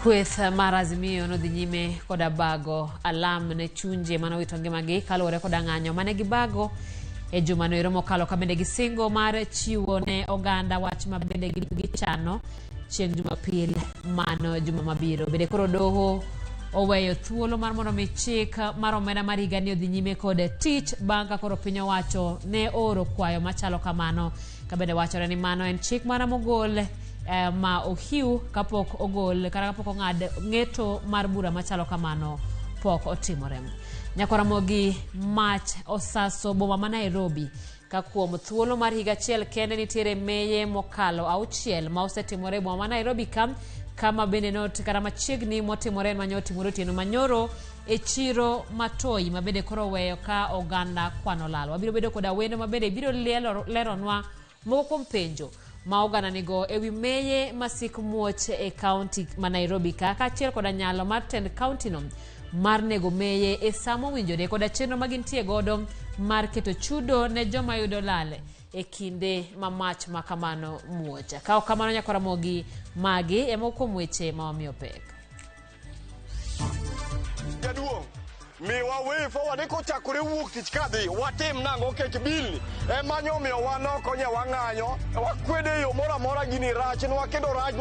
Kweth mar Azimio no dhi nyime koda bago alam ne chunje manowito ngimagi kaluwore koda ng'anyo mane gibago e juma no mokalo ka bende gisingo mar chiwo ne oganda wach ma bende gichano chieng' Jumapil mano juma mabiro. Bende koro doho oweyo thuolo mar mondo mi chik mar omenda mar higa ni odhi nyime kod tich bang' ka koro piny owacho ne oro kwayo machalo kamano, ka bende wachore ni mano en chik mana mogol ma ohiu kapok ogol kata kapok ong'ad ng'eto mar bura machalo kamano pok otimore. Ramogi mach osaso boma ma Nairobi ka kuom thuolo mar higa achiel kende nitiere meye mokalo 6 ma osetimore boma ma Nairobi kama bende not kata machiegni motimore manyotimore otieno manyoro e chiro matoi ma bende koro weyo ka oganda kwano lalo. Wabiro bedo koda wendo ma bende biro leronwa moko kuom penjo ma oganda nigo ewi meye masik muoch e kaunti ma Nairobi ka achiel koda nyalo mar tend kaunti no mar nego meye e samo winjore koda chenro magintie godo mar keto chudo ne joma yudo lale e kinde mamach makamano muoch. Ka kamano Ramogi magi e moko weche ma wamiyo pek. Jaduong mi wawe fo wani ko chakore wuok tich kadhi watim nango kech bil e manyo mi wano konya wang'anyo wakwede yo mora mora gini rach no wakedo rach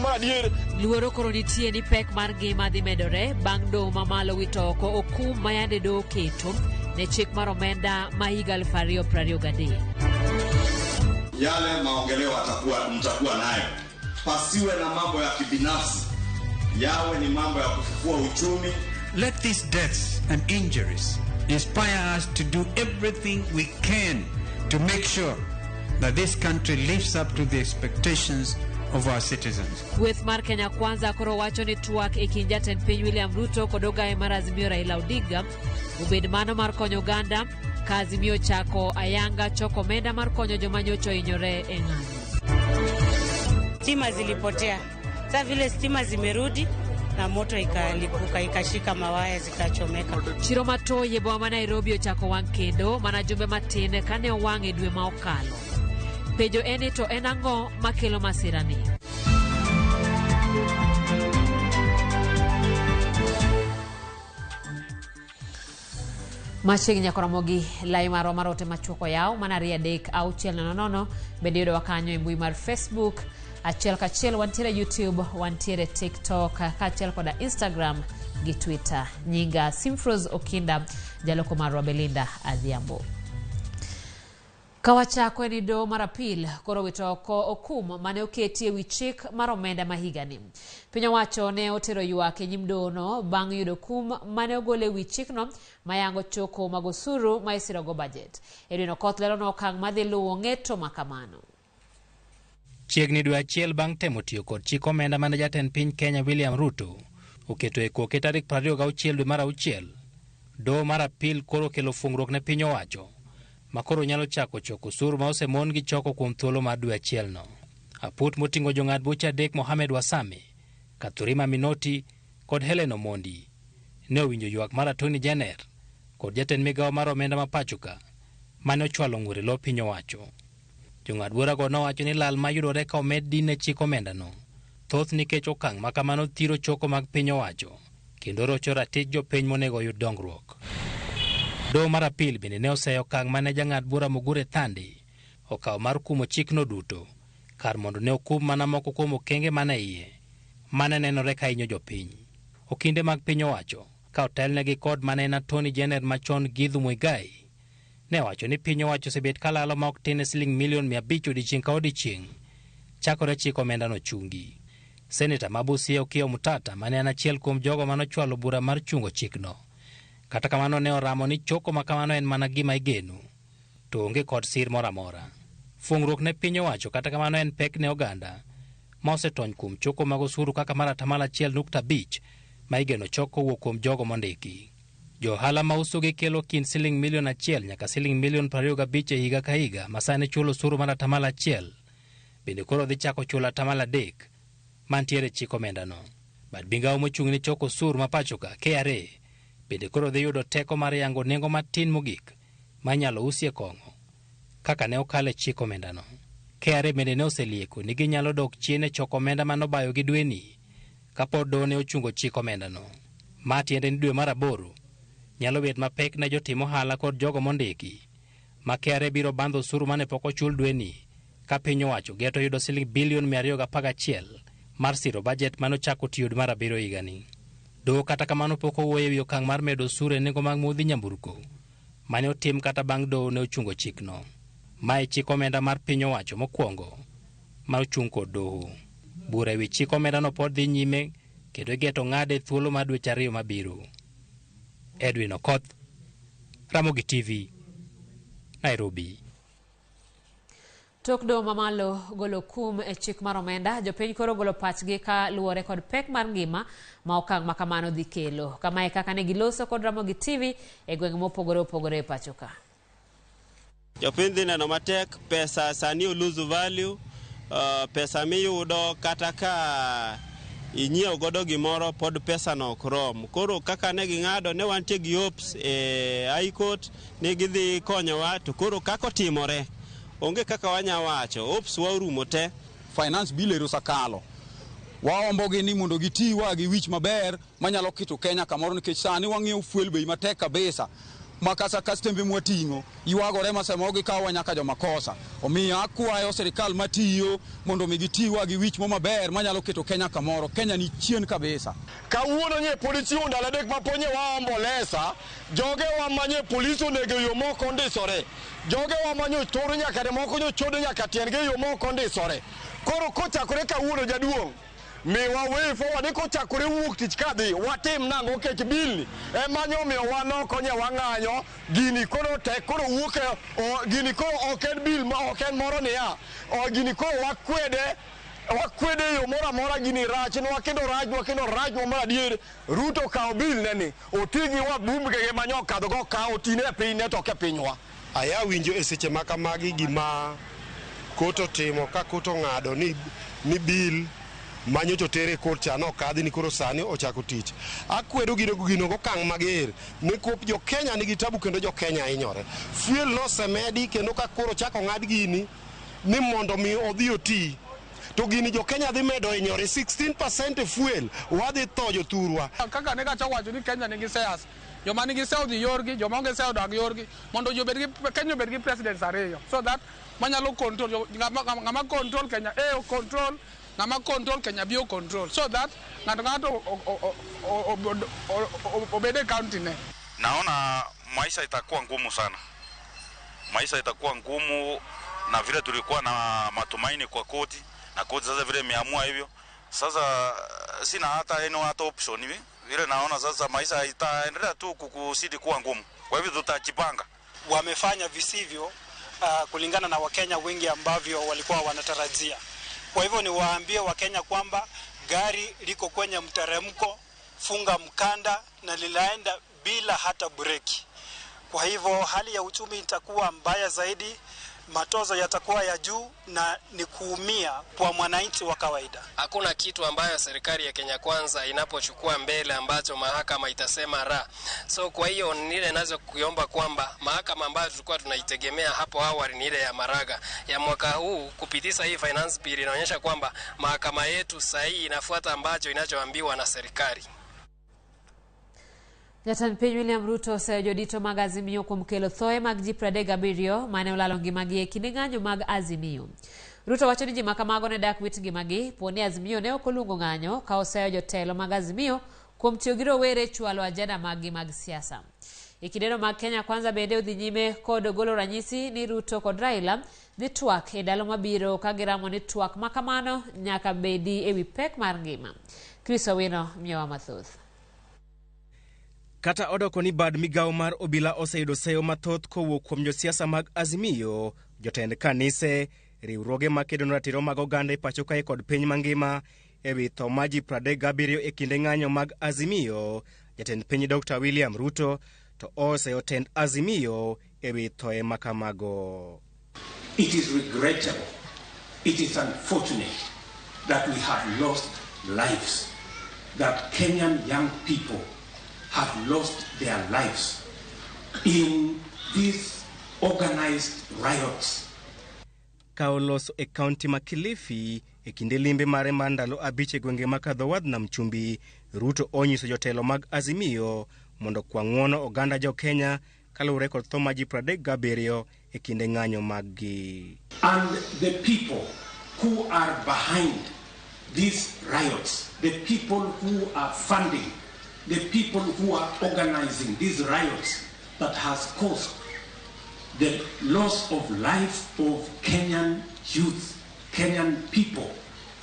mora diere. Luoro koro nitie ni pek mar ngima dhi medore bang' doho mamalo wito oko okum mayande doho keto ne chik mar omenda ma higa 2023. Yale maongeleo mtakuwa nayo, pasiwe na mambo ya kibinafsi, yawe ni mambo ya kufufua uchumi. Let these deaths and injuries inspire us to do everything we can to make sure that this country lives up to the expectations of our citizens. Kweth mar Kenya Kwanza koro wacho ni twak e kind jatend piny William Ruto kod ogae mar Azimio Raila Odinga obed mano mar konyo oganda ka Azimio chako ayanga choko omenda mar konyo joma nyocha ohinyore e ng'anyo. Stima zilipotea. Sasa vile stima zimerudi na moto ikalipuka ikashika mawaya zikachomeka. Chiro matoi e boma ma Nairobi ochako wang' kendo mana jumbe matin kane owang' e dwe ma okalo. Pejo eni to en ang'o makelo masirani? Machiegni Ramogi lai maro marote machuoko yao mana 3-6-0 bende yudo wakanyo e mbui mar Facebook achiel kachiel wantiere YouTube wantiere TikTok kachiel koda Instagram gi Twitter. Nyinga Simfros Okinda jaloko marwa Belinda Adhiambo. Kawachako ni doho mar apil koro wito oko okum mane oketi e wi chik mar omenda ma higani. Piny owacho ne otero ywak e nyim doho no bang' yudo kum mane ogol e wi chikno mayango choko mag osuru ma isirogo budget. Edwin Okoth lero no okang' madhi luwo ng'eto makamano. Chiegni dwe achiel bang' temo tiyo kod chik omenda mane jatend piny Kenya William Ruto oketo e koke tarik 26 dwe mar auchiel, doho mar apil koro kelo fungruok ne piny owacho makoro nyalo chako choko osuru ma osemon gi choko kuom thuolo mar dwe achiel no. Aput moting'o jong'ad bucha adek Mohamed Wasame, Kathurima Minoti kod Helen Omondi ne owinjo ywak mar Attorney General kod jatend migawo mar omenda ma pachoka mane ochwalo ng'ure lo piny owacho. Jong'ad bura go nowacho ni lal mayudore ka omed din ne chik omenda no thoth nikech okang' makamano thiro choko mag piny owacho kendo rocho ratich jopiny monego yud dongruok. Doho mar apil bende ne oseyo okang' mane jang'ad bura Mugure Thandi okawo mar kumo chikno duto kar mondo ne okum mana moko kuom okenge mane iye mane nenore ka hinyo jopiny. Okinde mag piny owacho ka otelnegi kod mane en Attorney General machon Githu Muigai ne wacho ni piny owacho osebet kalalo ma ok tin $500,000 odiechieng' ka odiechieng' chakore chik omenda no chungi. Senator Mabusia Okiya Mutata mane en achiel kuom jogo manochwalo bura mar chungo chikno, kata kamano ne oramo ni choko makamano en mana gima igeno to onge kod sir mora mora. Fungruok ne piny owacho kata kamano en pek ne oganda ma osetony kuom choko mag osuru kaka mar 1.5% ma igeno choko wuok kuom jogo mondiki. Johala ma usogi kelo kind $1 million nyaka $25 million e higa ka higa masane chulo osuru mar 1% bende koro dhi chako chulo 3% mantiere chik omenda no. Bad migawo mochung' ne choko osuru ma pachoka KRA bende koro dhi yudo teko mar yango nengo matin mogik manyalo usie kong'o kaka ne okale chik omenda no. KRA bende ne oselieko ni ginyalo dok chien e choko omenda manobayo gi dweni kapod doho ne ochungo chik omendano. Ma tiende ni dwe mar 8 nyalo bet mapek ne jotim ohala kod jogo mondiki ma KRA biro bandho osuru mane pok ochul dweni ka piny owacho geto yudo siling bilion 211 mar siro bajet manochako tiyo dwe mar 7 higani. Doho kata kamano pok owuoyo ewi okang' mar medo osuru e nengo mag modhi nyamburko mane otim kata bang' doho ne ochungo chikno. Ma e chik omenda mar piny owacho mokwongo ma ochung kod doho. Bura ewi chik omendano pod dhi nyime kendo igeto ng'ade thuolo mar dweche 2 mabiro. Edwin Okoth, Ramogi TV, Nairobi. Tok doho mamalo golo kum e chik mar omenda, jopiny koro golo pachgi ka luwore kod pek mar ngima ma okang' ma kamano dhi kelo. Kama e kaka ne giloso kod Ramogi TV e gwenge mopogore opogore e pacho ka. Jopiny dhi neno matek, pesa sani lose value, pesa miyudo kata ka inyiewo godo gimoro pod pesa no ok rom. Koro kaka ne ging'ado ne wantie gi hopes High Court ne gidhi konyowa, to koro kako timore onge kaka wanya wacho, hopes wa orumo te. Finance bill ero sakalo waombogi ni mondo gitiwa gi wich maber manyalo keto Kenya kamoro, nikech sani wang'iewo fuel bei matek kabisa makasa kastembe mwating'o yuagore masemogi kawa nyaka jomakosa. Omiyo akwayo serikal matiyo mondo migitiwa gi wich maber manyalo keto Kenya kamoro. Kenya ni chien kabisa. Kawuono nye polisi undala dek maponye waombolesa, joge wamanye polisi onege yo moko ndisore. Joge wamanyo toro nyaka de moko nyo chodo nyaka tienge yo moko ndisore. Koro kochakore kawuono jaduong', miwa wefo wani kochakore wuok tich kadhi watim nango kech bilni manyo miyo wanoko nye wang'anyo gini koro tek koro wuoke gini koro oken bil ma oken moro niya gini koro wakwede yo mora gini rach nwa kendo rach mora dier Ruto kao bil neni otigi wa bumbgege manyo kadho go kao tine piny ne toke pinywa. Aya winjo e seche makamagi gima koto timo ka koto ng'ado ni bil manyocho tere kort cha no kadhi ni koro sani ochako tich. Akwedo gino gokang' mager ni kop jo Kenya nigi tabu kendo jo Kenya hinyore. Fuel no semedi kendo ka koro chako ng'ad gini ni mondo mi odhi oti. To gini jo Kenya dhi medo hinyore 16% fuel wadhi to jo thurwa. Kaka ne kacha wacho ni Kenya nigi shares. Joma nigi shares dhi yorgi, joma onge shares dag yorgi mondo Kenya obed gi presidents ariyo. So that manyalo control ngama control Kenya control ngama control Kenya bio control, so that ngato obede county ne. Naona maisha itakuwa ngumu sana. Maisha itakuwa ngumu na vile tulikuwa na matumaini kwa koti na koti sasa vile imeamua hivyo. Sasa sina hata option hivi. Vile naona sasa maisha itaendelea tu kukuzidi kuwa ngumu. Kwa hivyo tutajipanga. Wamefanya visivyo kulingana na Wakenya wengi ambavyo walikuwa wanatarajia. Kwa hivyo ni waambie Wakenya kwamba gari liko kwenye mteremko, funga mkanda na lilaenda bila hata breki. Kwa hivyo hali ya uchumi itakuwa mbaya zaidi, matozo yatakuwa ya juu na ni kuumia kwa mwananchi wa kawaida. Hakuna kitu ambayo serikali ya Kenya Kwanza inapochukua mbele ambacho mahakama itasema ra. So kwa hiyo nile nazo kuomba kwamba mahakama ambayo tulikuwa tunaitegemea hapo awali ni ile ya Maraga ya mwaka huu kupitisha hii finance bill inaonyesha kwamba mahakama yetu sahihi inafuata ambacho inachoambiwa na serikali. Jatend piny William Ruto osejodito mag Azimio kuom kelo thoe mag ji 37 mane olalo ngimagi e kinde ng'anyo mag Azimio. Ruto wacho ni ji makamago ne dak wit ngimagi poni Azimio ne ok oluongo ng'anyo ka oseyo jotelo mag Azimio kuom tiyo gi rowere chwalo ajenda mag siasa. E kindeno mag Kenya Kwanza bende odhi nyime kod golo ranyisi ni Ruto kod Raila dhi twak e ndalo mabiro ka giramo ni twak makamano nyaka bedi ewi pek mar ngima. Chris Owino miyowa mathoth. Kata odoko ni bad migawo mar obila oseyudo seyo mathoth kowuok kuom josiasa mag Azimio, jotend kanise, riwruoge makedo ne ratiro mag oganda e pacho kae kod piny mangima ewi tho ma ji 37 e kinde ng'anyo mag Azimio, jatend piny Dr. William Ruto to oseyo tend Azimio ewi thoe makamago. It is regrettable, it is unfortunate that we have lost lives, that Kenyan young people have lost their lives in these organized riots. Kaoloso e kaunti ma Kilifi, e kinde limbe mare mar ndalo abich e gwenge makadho wadh nam chumbi. Ruto onyiso jotelo mag Azimio mondo kwang'uono oganda jo Kenya kaluwore kod tho ma ji 37 e kinde ng'anyo mag-gi. And the people who are behind these riots, the people who are funding, the people who are organizing these riots that has caused the loss of life of Kenyan youth, Kenyan people,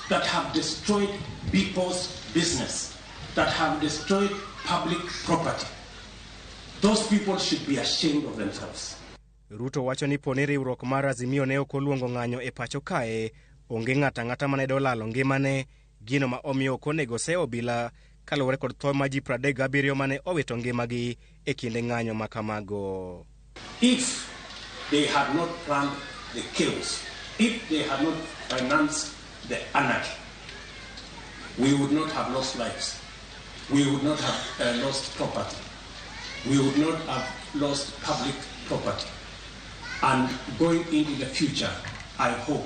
that have destroyed people's business, that have destroyed public property. Those people should be ashamed of themselves. Ruto wacho ni poni riwruok mar Azimio ne ok oluongo ng'anyo e pacho kae, onge ng'ata ng'ata mane dolalo ngimane, gino ma omiyo ok onego se obila kaluwore kod tho ma ji 37 mane owito ngimagi e kinde ng'anyo ma kamago. If they had not planned the chaos, if they had not financed the anarchy, we would not have lost lives. We would not have lost property. We would not have lost public property. And going into the future, I hope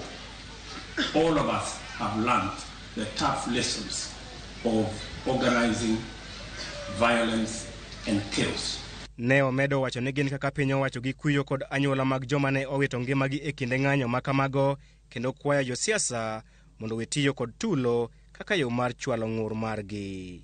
all of us have learned the tough lessons of organizing violence and chaos. Ne omedo wacho ni gin kaka piny owacho gi kuyo kod anyuola mag joma ne owito ngimagi e kinde ng'anyo ma kamago, kendo kwayo josiasa mondo wetiyo kod tulo kaka yo mar chwalo ng'ur margi.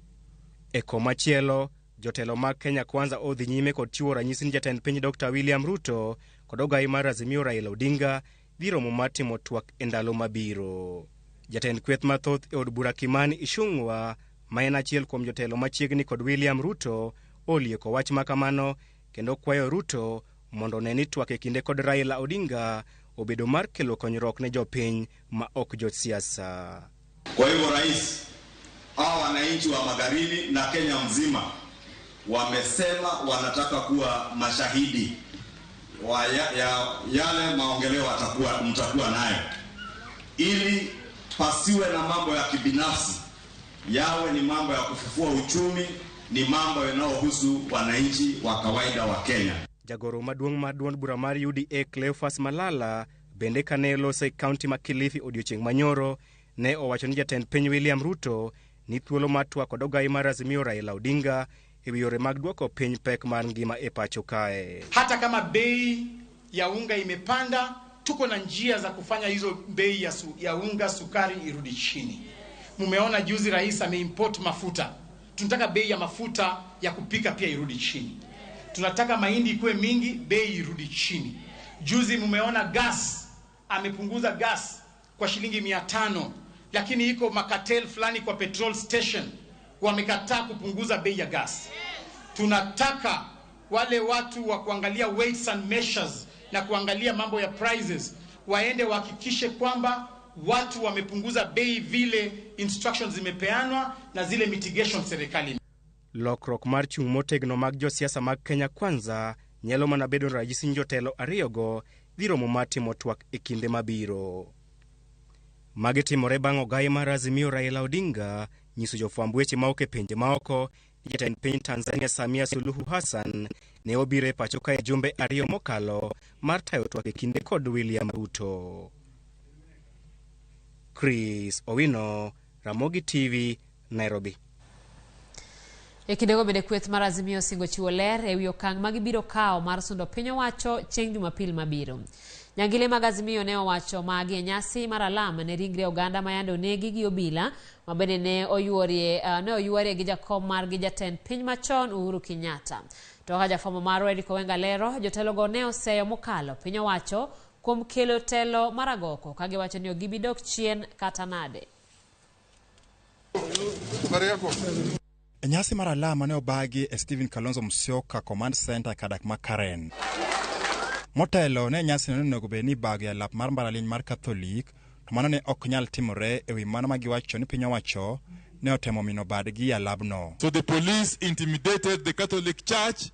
E komachielo, jotelo mag Kenya Kwanza odhi nyime kod chiwo ranyisi ni jatend piny Dr. William Ruto kod ogai mar Azimio Raila Odinga dhi romo mar timo twak e ndalo mabiro. Jatend kweth mathoth e od bura Kimani Ichung'wa, ma en achiel kuom jotelo machiegni kod William Ruto, olieko wach makamano kendo kwayo Ruto mondo ne ni twak e kinde kod Raila Odinga obedo mar kelo konyruok ne jopiny ma ok josiasa. Kwa hivyo rais, hao wananchi wa magharibi na Kenya mzima wamesema wanataka kuwa mashahidi wa yale maongeleo mtakuwa nayo, ili pasiwe na mambo ya kibinafsi, yawe ni mambo ya kufufua uchumi, ni mambo yanayohusu wananchi wa kawaida wa Kenya. Jagoro maduong' mar duond bura mar UDA Cleophas Malala bende kane loso e kaunti ma Kilifi odiochieng' manyoro ne owacho ni jatend piny William Ruto ni thuolo mar twak kod ogai mar Azimio Raila Odinga e wi yore mag duoko piny pek mar ngima e pacho kae. Hata kama bei ya unga imepanda, tuko na njia za kufanya hizo bei ya unga, sukari irudi chini. Mumeona juzi rais ameimport mafuta. Tunataka bei ya mafuta ya kupika pia irudi chini. Tunataka mahindi ikuwe mingi, bei irudi chini. Juzi mumeona gas, amepunguza gas kwa shilingi 500, lakini iko makatel fulani kwa petrol station wamekataa kupunguza bei ya gas. Tunataka wale watu wa kuangalia weights and measures na kuangalia mambo ya prices waende wahakikishe kwamba watu wamepunguza bei vile instructions zimepeanwa na zile mitigation serikali. Lokrok mar chung' motegno mag josiasa mag Kenya Kwanza nyalo mana bedo ranyisi jotelo ariyogo dhi romo mar timo twak e kinde mabiro. Magi timore bang' ogai mar Azimio Raila Odinga nyiso jofwamb weche maok e pinje maoko ni jatend piny Tanzania Samia Suluhu Hassan ne obiro e pacho kae jumbe 2 mokalo mar tayo twak e kinde kod William Ruto. Chris Owino, Ramogi TV, Nairobi. E kindego bende kweth mar Azimio singo chiwo ler e wi okang' ma gibiro kawo mar sundo piny owacho chieng' Jumapil mabiro. Nyangile mag Azimio ne owacho magi e nyasi mar alam ne ringre oganda ma yande onegi gi obila ma bende ne oyuorie gi jakom mar gi jatend piny machon Uhuru Kenyatta. To ka jafwambo marwa Eric Owenga lero, jotelogo ne oseyo mokalo piny owacho kuom kelo telo mar agoko ka giwacho ni gibidok chien kata nade. Nyasi mar alama ne obagi e Stephen Kalonzo Musyoka Command Center kadak ma Karen. Motelo ne nyasi no nego be ni bagi alap mar mbalariany mar Catholic, to mano ne ok nyal timore e wi mano ma giwacho ni piny owacho ne otemo mino badgi alabno. So the police intimidated the Catholic Church,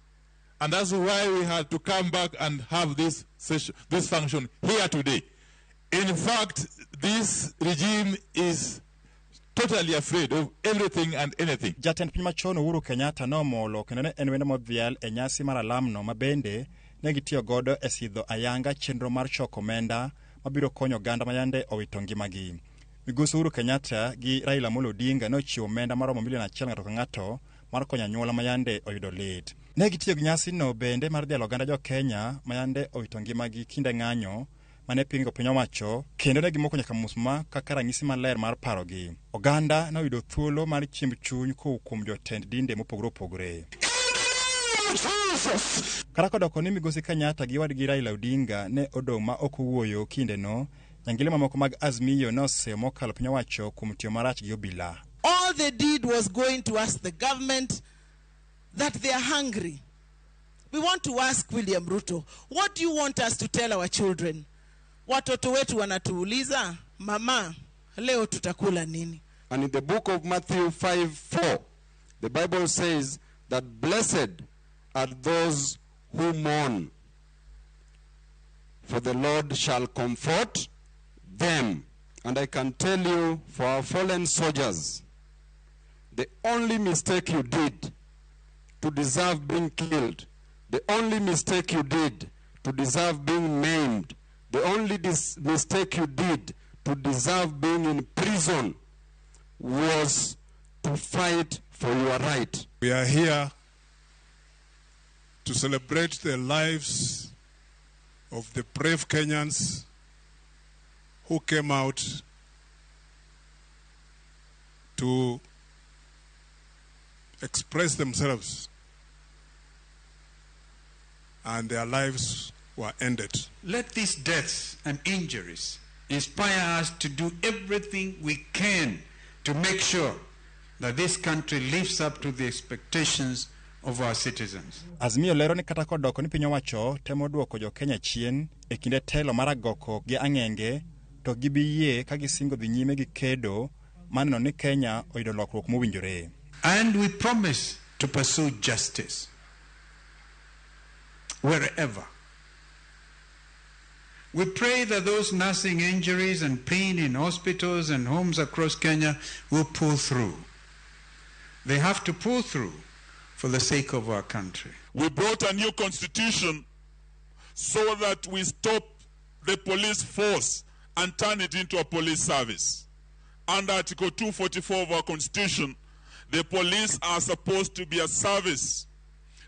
and that's why we had to come back and have this session, this function here today. In fact, this regime is totally afraid of everything and anything. Jatend piny machon Uhuru Kenyatta nomolo kendo ne en wendo modhial e nyasi mar alamno ma bende ne gitiyo godo e sidho ayanga chenro mar choko omenda mabiro konyo oganda ma yande owito ngimagi. Migosi Uhuru Kenyatta gi Raila Amolo Odinga nochiwo omenda maromo milion 1 ng'ato ka ng'ato mar konyo anyuola mayande oyudo lit. Ne gitiyo gi nyasi no bende mar dhialo oganda jo Kenya mayande owito ngimagi kinde ng'anyo mane pingo piny owacho, kendo ne gimoko nyaka musma kaka ranyisi maler mar parogi. Oganda ne oyudo thuolo mar chiemb chuny kuom jotend dinde mopogore opogore. Kata kodoko ni Migosi Kenyatta gi wadgi Raila Odinga ne odong' ma ok owuoyo kinde no, nyangile mamoko mag Azimio nose mokalo piny owacho kuom tiyo marach gi obila. All they did was going to ask the government that they are hungry. We want to ask William Ruto, what do you want us to tell our children? Watoto wetu wanatuuliza, mama, leo tutakula nini? And in the book of Matthew 5:4, the Bible says that blessed are those who mourn, for the Lord shall comfort them. And I can tell you, for our fallen soldiers, the only mistake you did to deserve being killed, the only mistake you did to deserve being maimed, the only mistake you did to deserve being in prison was to fight for your right. We are here to celebrate the lives of the brave Kenyans who came out to express themselves, and their lives were ended. Let these deaths and injuries inspire us to do everything we can to make sure that this country lives up to the expectations of our citizens. Azimio lero ni kata kodoko ni piny owacho temo duoko jo Kenya chien e kinde telo mar agoko gi ang'enge, to gibiyie ka gisingo dhi nyime gi kedo maneno ni Kenya oyudo lokruok mowinjore. And we promise to pursue justice wherever. We pray that those nursing injuries and pain in hospitals and homes across Kenya will pull through. They have to pull through for the sake of our country. We brought a new constitution so that we stop the police force and turn it into a police service. Under Article 244 of our constitution, the police are supposed to be a service.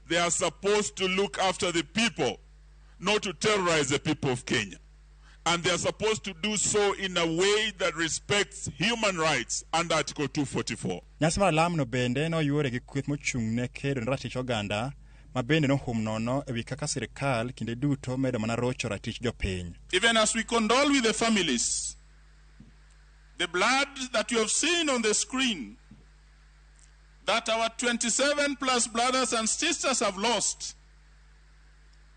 They are supposed to look after the people, not to terrorize the people of Kenya. And they are supposed to do so in a way that respects human rights under Article 244. Nyasi mar lam no bende no yuore gi kweth mochung' ne kedo ne ratich oganda, ma bende no hum nono ewi kaka sirikal kinde duto medo mana rocho ratich jopiny. Even as we condole with the families, the blood that you have seen on the screen, that our 27 plus brothers and sisters have lost,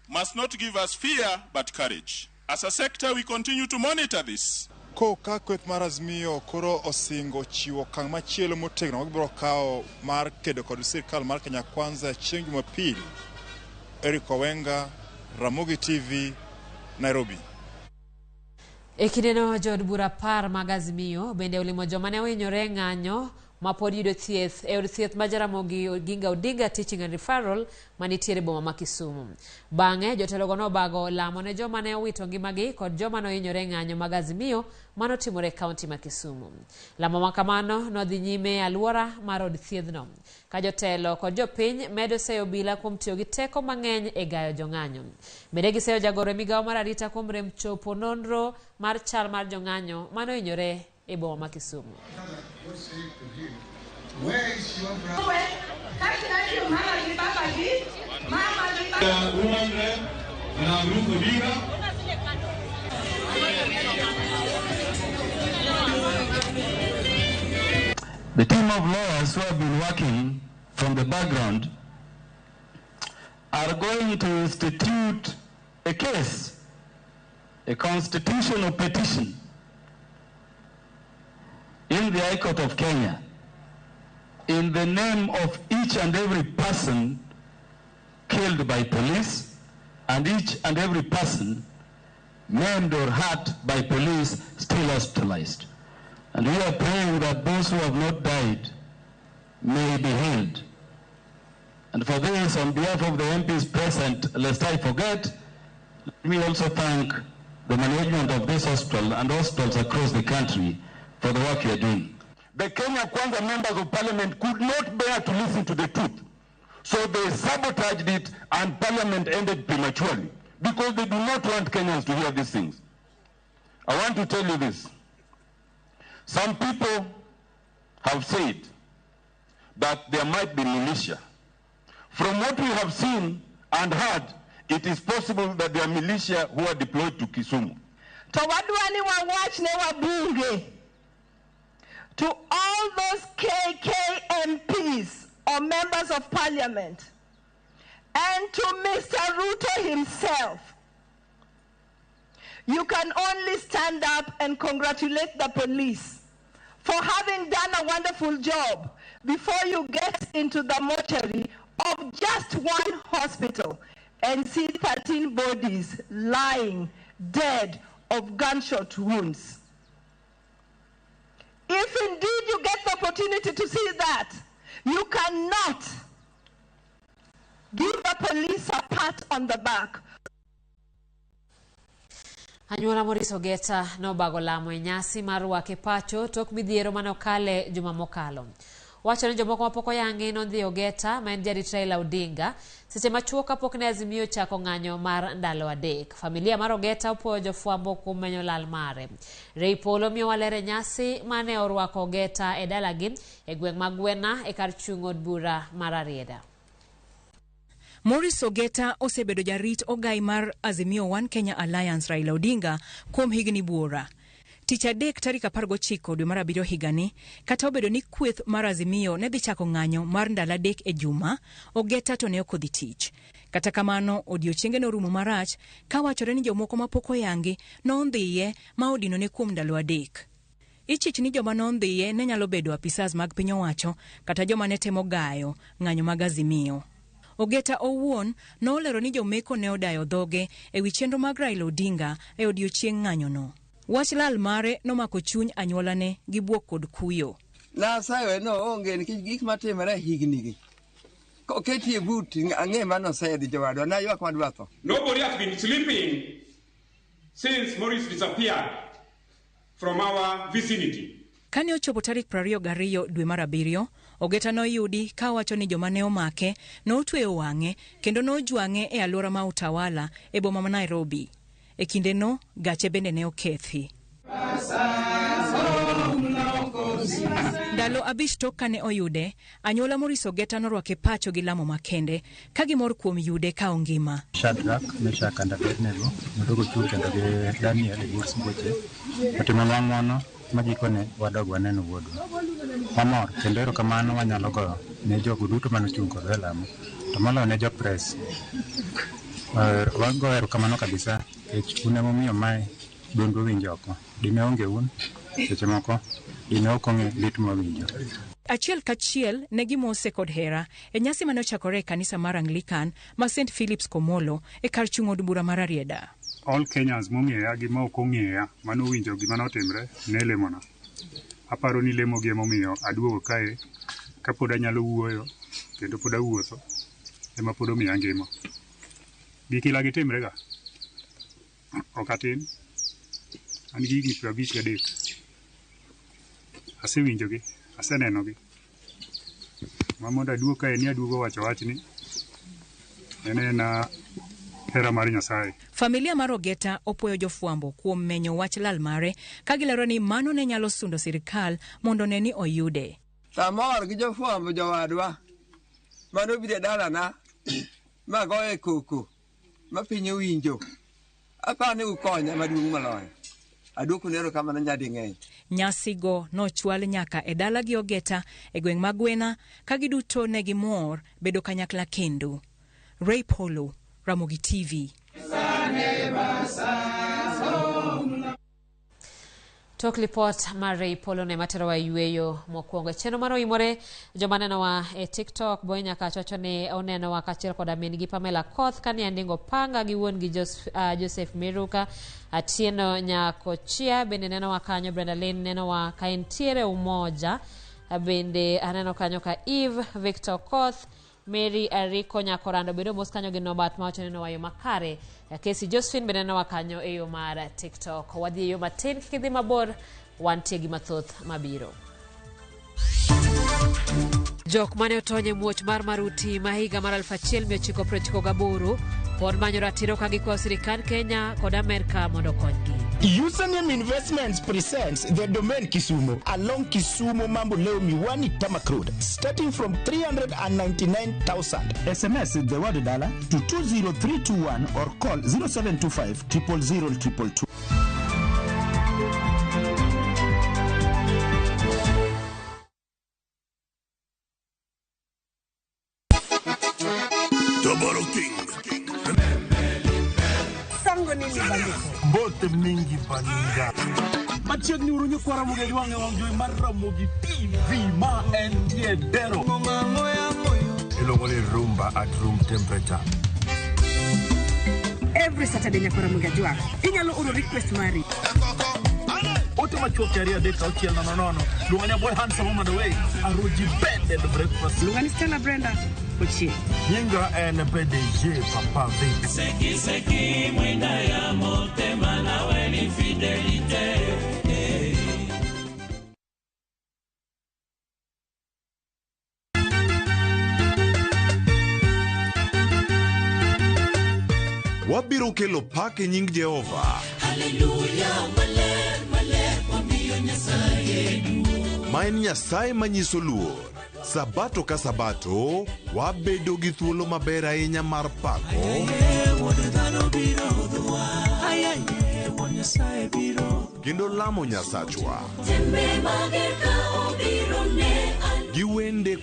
must not give us fear but courage. As a sector, we continue to monitor this. Koka kweth mar Azimio koro osingo chiwo okang' machielo motegno magibiro kawo mar kedo kod sirikal mar Kenya Kwanza chieng' Jumapil. Eric Owenga, Ramogi TV, Nairobi. E kindeno jod bura par mag Azimio bende olimo joma ne ohinyore ng'anyo ma pod yudo thieth e od thieth ma Ramogi Odinga Teaching and Referral manitiere boma ma Kisumu. Bang'e jotelogo nobago lamo ne joma ne owito ngimagi kod joma ne ohinyore ng'anyo mag Azimio manotimore kaunti ma Kisumu. Lamo makamano nodhi nyime e alwora mar od thiethno, ka jotelo kod jopiny medo seyo obila kuom tiyo gi teko mang'eny e gayo jong'anyo. Bende giseyo jagoro migawo mar arita kuom rem chopo nonro mar chal mar jong'anyo mano ohinyore e boma ma Kisumu. Where is your brother? The team of lawyers who have been working from the background are going to institute a case, a constitutional petition in the High Court of Kenya in the name of each and every person killed by police and each and every person maimed or hurt by police still hospitalized. And we are praying that those who have not died may be healed. And for this, on behalf of the MPs present, lest I forget, let me also thank the management of this hospital and hospitals across the country for the work you are doing. The Kenya Kwanza members of parliament could not bear to listen to the truth. So they sabotaged it and parliament ended prematurely because they do not want Kenyans to hear these things. I want to tell you this. Some people have said that there might be militia. From what we have seen and heard, it is possible that there are militia who are deployed to Kisumu. To all those KK MPs or members of parliament, and to Mr. Ruto himself, you can only stand up and congratulate the police for having done a wonderful job before you get into the mortuary of just one hospital and see 13 bodies lying dead of gunshot wounds. If indeed you get the opportunity to see that, you cannot give the police a pat on the back. Anyuola Moriso Geta no bago lamo e nyasi mar rwake pacho tok midhiero manokale juma mokalo. Wacho ni jomoko mapoko yangi nodhi Ogeta ma en jarit Raila Odinga seche machuok kapok ne Azimio chako ng'anyo mar ndalo adek. Familia mar Ogeta opuoyo jofwambo kuom menyo lal mare. Ray Polo miyo walere nyasi mane orwako Ogeta e dalagi e gweng' ma Gwena e kar chung' od bura mar Arieda. Morris Ogeta osebedo jarit ogai mar Azimio One Kenya Alliance Raila Odinga kuom higni buora. Tich adek tarik 19 dwe mar 7 higani, kata obedo ni kweth mar Azimio ne dhi chako ng'anyo mar ndalo adek e juma, Ogeta to ne okodhi tich. Kata kamano, odiochienge norumo marach ka wachore ni jomoko mapok oyangi nondhiye ma odino ne kuom ndalo adek. Ichich ni joma nondhiye ne nyalo bedo apisas mag piny owacho kata joma ne temo gayo ng'anyo mag Azimio. Ogeta owuon nolero ni jomeko ne odayo dhoge e wi chenro mag Raila Odinga e odiochieng' ng'anyono. Wach lal mare nomako chuny anyuolane gi buok kod kuyo. Nasayo no onge nikech gik matimore higni gi. Koketie but ang'e mano sayo di jowadwa na ywak madwa tho. Nobody has been sleeping since Morris disappeared from our vicinity. Kane ochopo tarik 22 dwe mar 7, Ogeta noyudi ka wacho ni joma ne omake notweyo wang'e kendo nojwang'e e alwora ma Utawala e boma ma Nairobi. E kindeno gache bende ne okethi. Ndalo 5 tok kane oyude, anyuola Morris Ogeta norwake pacho gi lamo makende ka gimor kuom yude ka ongima. Shadrach, Meshach and Abednego nodogo chuo kendo gi Daniel e Weche otimo nwang'ono magikone wadog waneno wuodwa. Wamor kendo erokamano wanyalo goyo ne jogo duto manochung' kod lamo to moloyo ne jo press. Wago erokamano kabisa nikech un emomiyo mae dundo winjo oko. Dine onge un seche moko dine ok ong'e lit mawinjo. Achiel kachiel ne gimose kod hera e nyasi mane ochakore e kanisa mar Anglican ma St. Philip's Komolo e kar chung' od bura mar Arieda. All Kenyans mong'eya gi ma ok ong'eya manowinjo gima notimre ne lemona. Aparo ni lemo gi emomiyo aduogo kae kapod anyalo wuoyo kendo pod awuotho ema pod omiya ngima. Gikila gitimre ga. Ok atin. An gi higni 53. Asewinjogi, asenenogi. Ma mondo aduogo kae ni aduogo wacho wachni. En hera mar Nyasaye. Familia mar Ogeta opuoyo jofwambo kuom menyo wach lal mare ka gilero ni mano ne nyalo sundo sirikal mondo ne ni oyude. Samor gi jofwambo jowadwa mano bide dalana magoye koko ma piny owinjo. Apani ukonya maduong' maloyo. Aduoko nero kamano nyadi ng'eny. Nyasi go nochwal nyaka e dala gi Ogeta e gweng' ma Gwena ka giduto ne gimor bedo kanyakla kendo. Ray Polo, Ramogi TV. Tok lipot mar Ray Polo ne matero wa yueyo mokwongo. Chenro mar OIMORE joma neno wa e TikTok boy nyaka chocho ne oneno wa kachiel koda min gi Pamela Koth kani andingo panga gi wuon gi Joseph Miruka Atieno Nyakochia bende neno wa kanyo. Brenda Lynn neno wa kaintiere umoja bende aneno kanyo ka Eve Victor Koth Mary Ariko Nyakorando bedo mos kanyo gi Nobat ma neno wa yo makare. Kesi Josephine bende neno wa kanyo e yo mar TikTok. Wadhi yo matin kikidhi mabor wantie gi mathoth mabiro. Jok mane otonye muoch mar maruti mahiga mar 1998 pod manyo ratiro ka gikwayo sirikal Kenya kod Amerika mondo konygi. Username Investments presents the domain Kisumu along Kisumu Mamboleo Miwani Tamak Road starting from 399,000. SMS the word dollar to 20321 or call 0725 000 222. Bote mingi baninga. Machek ni urunyo kwa Ramogi wange wangjoi mar Ramogi TV ma entie dero. Ilongole rumba at room temperature. Every Saturday nyakwa Ramogi jwa. Inyalo uro request mari. Ote machuok charia deka ochiel nono. Lunganya boy handsome on the way. Aroji bed the breakfast. Lungani Stella Brenda. Ochi. Nyinga PDG Papa Vic. Seki mwenda ya motema na weni fidelite. Wabiro kelo pak e nying Jehova. Hallelujah, male, wamiyo Nyasaye. Ma en Nyasaye manyiso luor. Sabato ka sabato, wabedo gi thuolo maber ahinya mar pako kendo lamo Nyasachwa gi wende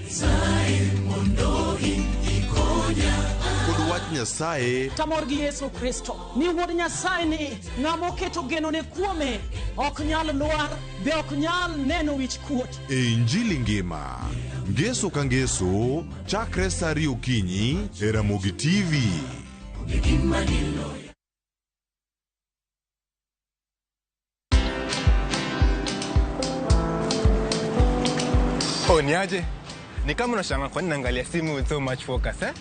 kod wach Nyasaye. Tamor gi Yesu Kristo ni wuod Nyasaye ni ng'amo keto geno ne kuome ok nyal lwar be ok nyal neno wich kuot. E Injili ngima Ngeso ka ngeso chakre saa 2 okinyi e Ramogi TV. Niaje? Ni kama unashangaa kwa nini naangalia simu with so much focus eh?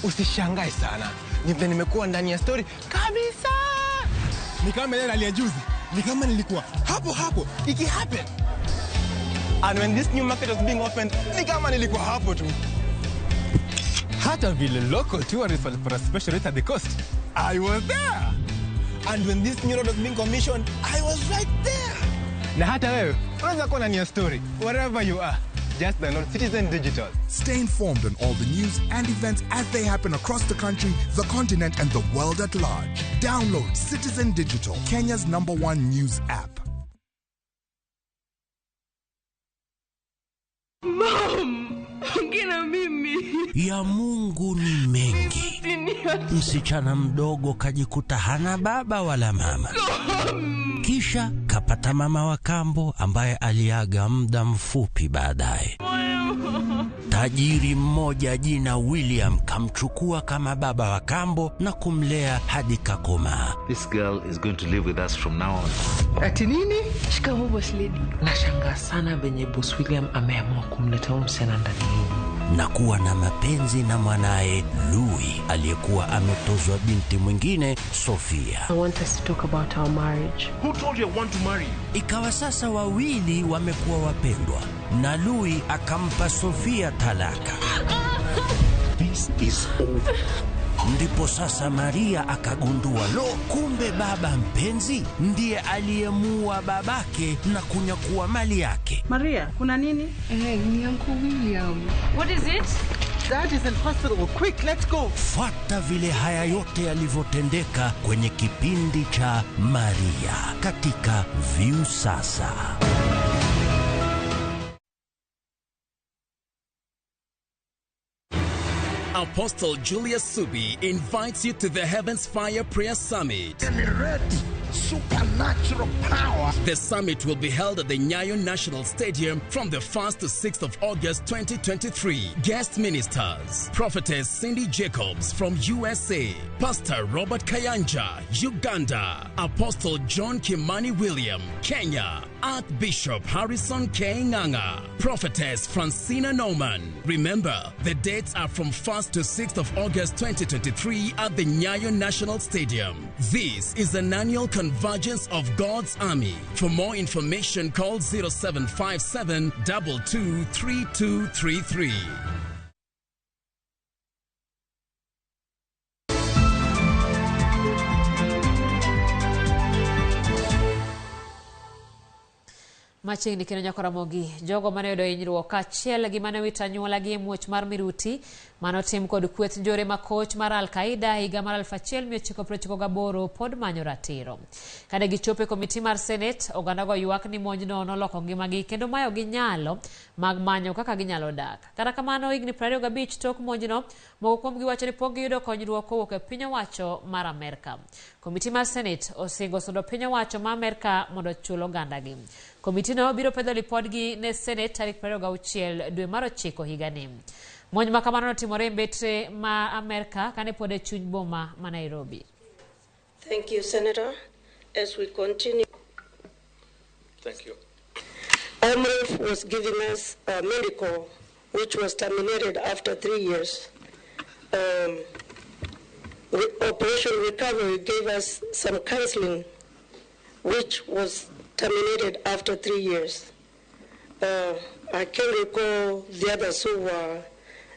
Usishangae sana. Nimekuwa ndani ya story kabisa. Ni kama ile hali ya juzi. Ni kama nilikuwa hapo iki happen. And when this new market was being opened, ni kama nilikuwa hapo tu. Hata vile local tourists for a special rate at the coast, I was there. And when this new road was being commissioned, I was right there. Na hata wewe, unaweza kuwa ndani ya story, wherever you are. Just download Citizen Digital. Stay informed on all the news and events as they happen across the country, the continent, and the world at large. Download Citizen Digital, Kenya's #1 news app. Mom, ongea mimi. Ya Mungu ni mengi. Msichana mdogo kajikuta hana baba wala mama. Kisha kapata mama wa kambo ambaye aliaga muda mfupi baadaye. Tajiri mmoja jina William kamchukua kama baba wa kambo na kumlea hadi kakoma. This girl is going to live with us from now on. Ati nini? Shikamoo boss lady. Nashangaa sana venye boss William ameamua kumleta msichana ndani. Na kuwa na mapenzi na mwanae Louis aliyekuwa ametozwa binti mwingine Sofia. I want us to talk about our marriage. Who told you I want to marry you? Ikawa sasa wawili wamekuwa wapendwa na Louis akampa Sofia talaka. This is over. Ndipo sasa Maria akagundua kumbe baba mpenzi ndiye aliyemuua babake na kunyakua mali yake. Maria, kuna nini? Ni Uncle William. What is it? Dad is in hospital. Quick, let's go. Fuata vile haya yote yalivyotendeka kwenye kipindi cha Maria katika View Sasa. Apostle Julius Subi invites you to the Heavens Fire Prayer Summit. Supernatural power. The summit will be held at the Nyayo National Stadium from the 1st to 6th of August 2023. Guest ministers: Prophetess Cindy Jacobs from USA, Pastor Robert Kayanja, Uganda, Apostle John Kimani William, Kenya, Archbishop Harrison K. Nganga, Prophetess Francina Norman. Remember, the dates are from 1st to 6th of August 2023 at the Nyayo National Stadium. This is an annual convention convergence of God's army. For more information, call 0757 223233. Maching kino nyako Ramogi jogo mane yudo hinyruok kaachiel gi mane wito anyuola gi muoch mar miruti manotim kod kweth njore makoch mar Al-Qaeda higa mar 1998 pod manyo ratiro. Kane gichope komiti mar Senate, oganda go ywak ni monjno noloko ngimagi kendo mayo gi nyalo mag manyo kaka ginyalo dak. Kata kamano higni 25 tok monjno, moko kuom giwacho ni pok giyudo konyruok kowuok e piny owacho mar Amerka. Komiti mar Senate osingo sundo piny owacho ma Amerka mondo chul oganda gi. Komiti no biro pedho lipodgi ne Senate tarik 26 dwe mar 9 higani. Monj ma kamano notimore mbetre ma Amerka kane pod e chuny boma ma Nairobi. Thank you, Senator. As we continue. Thank you. OIMORE was giving us a medical which was terminated after 3 years. Operation Recovery gave us some counseling which was terminated after 3 years. I can't recall the others who were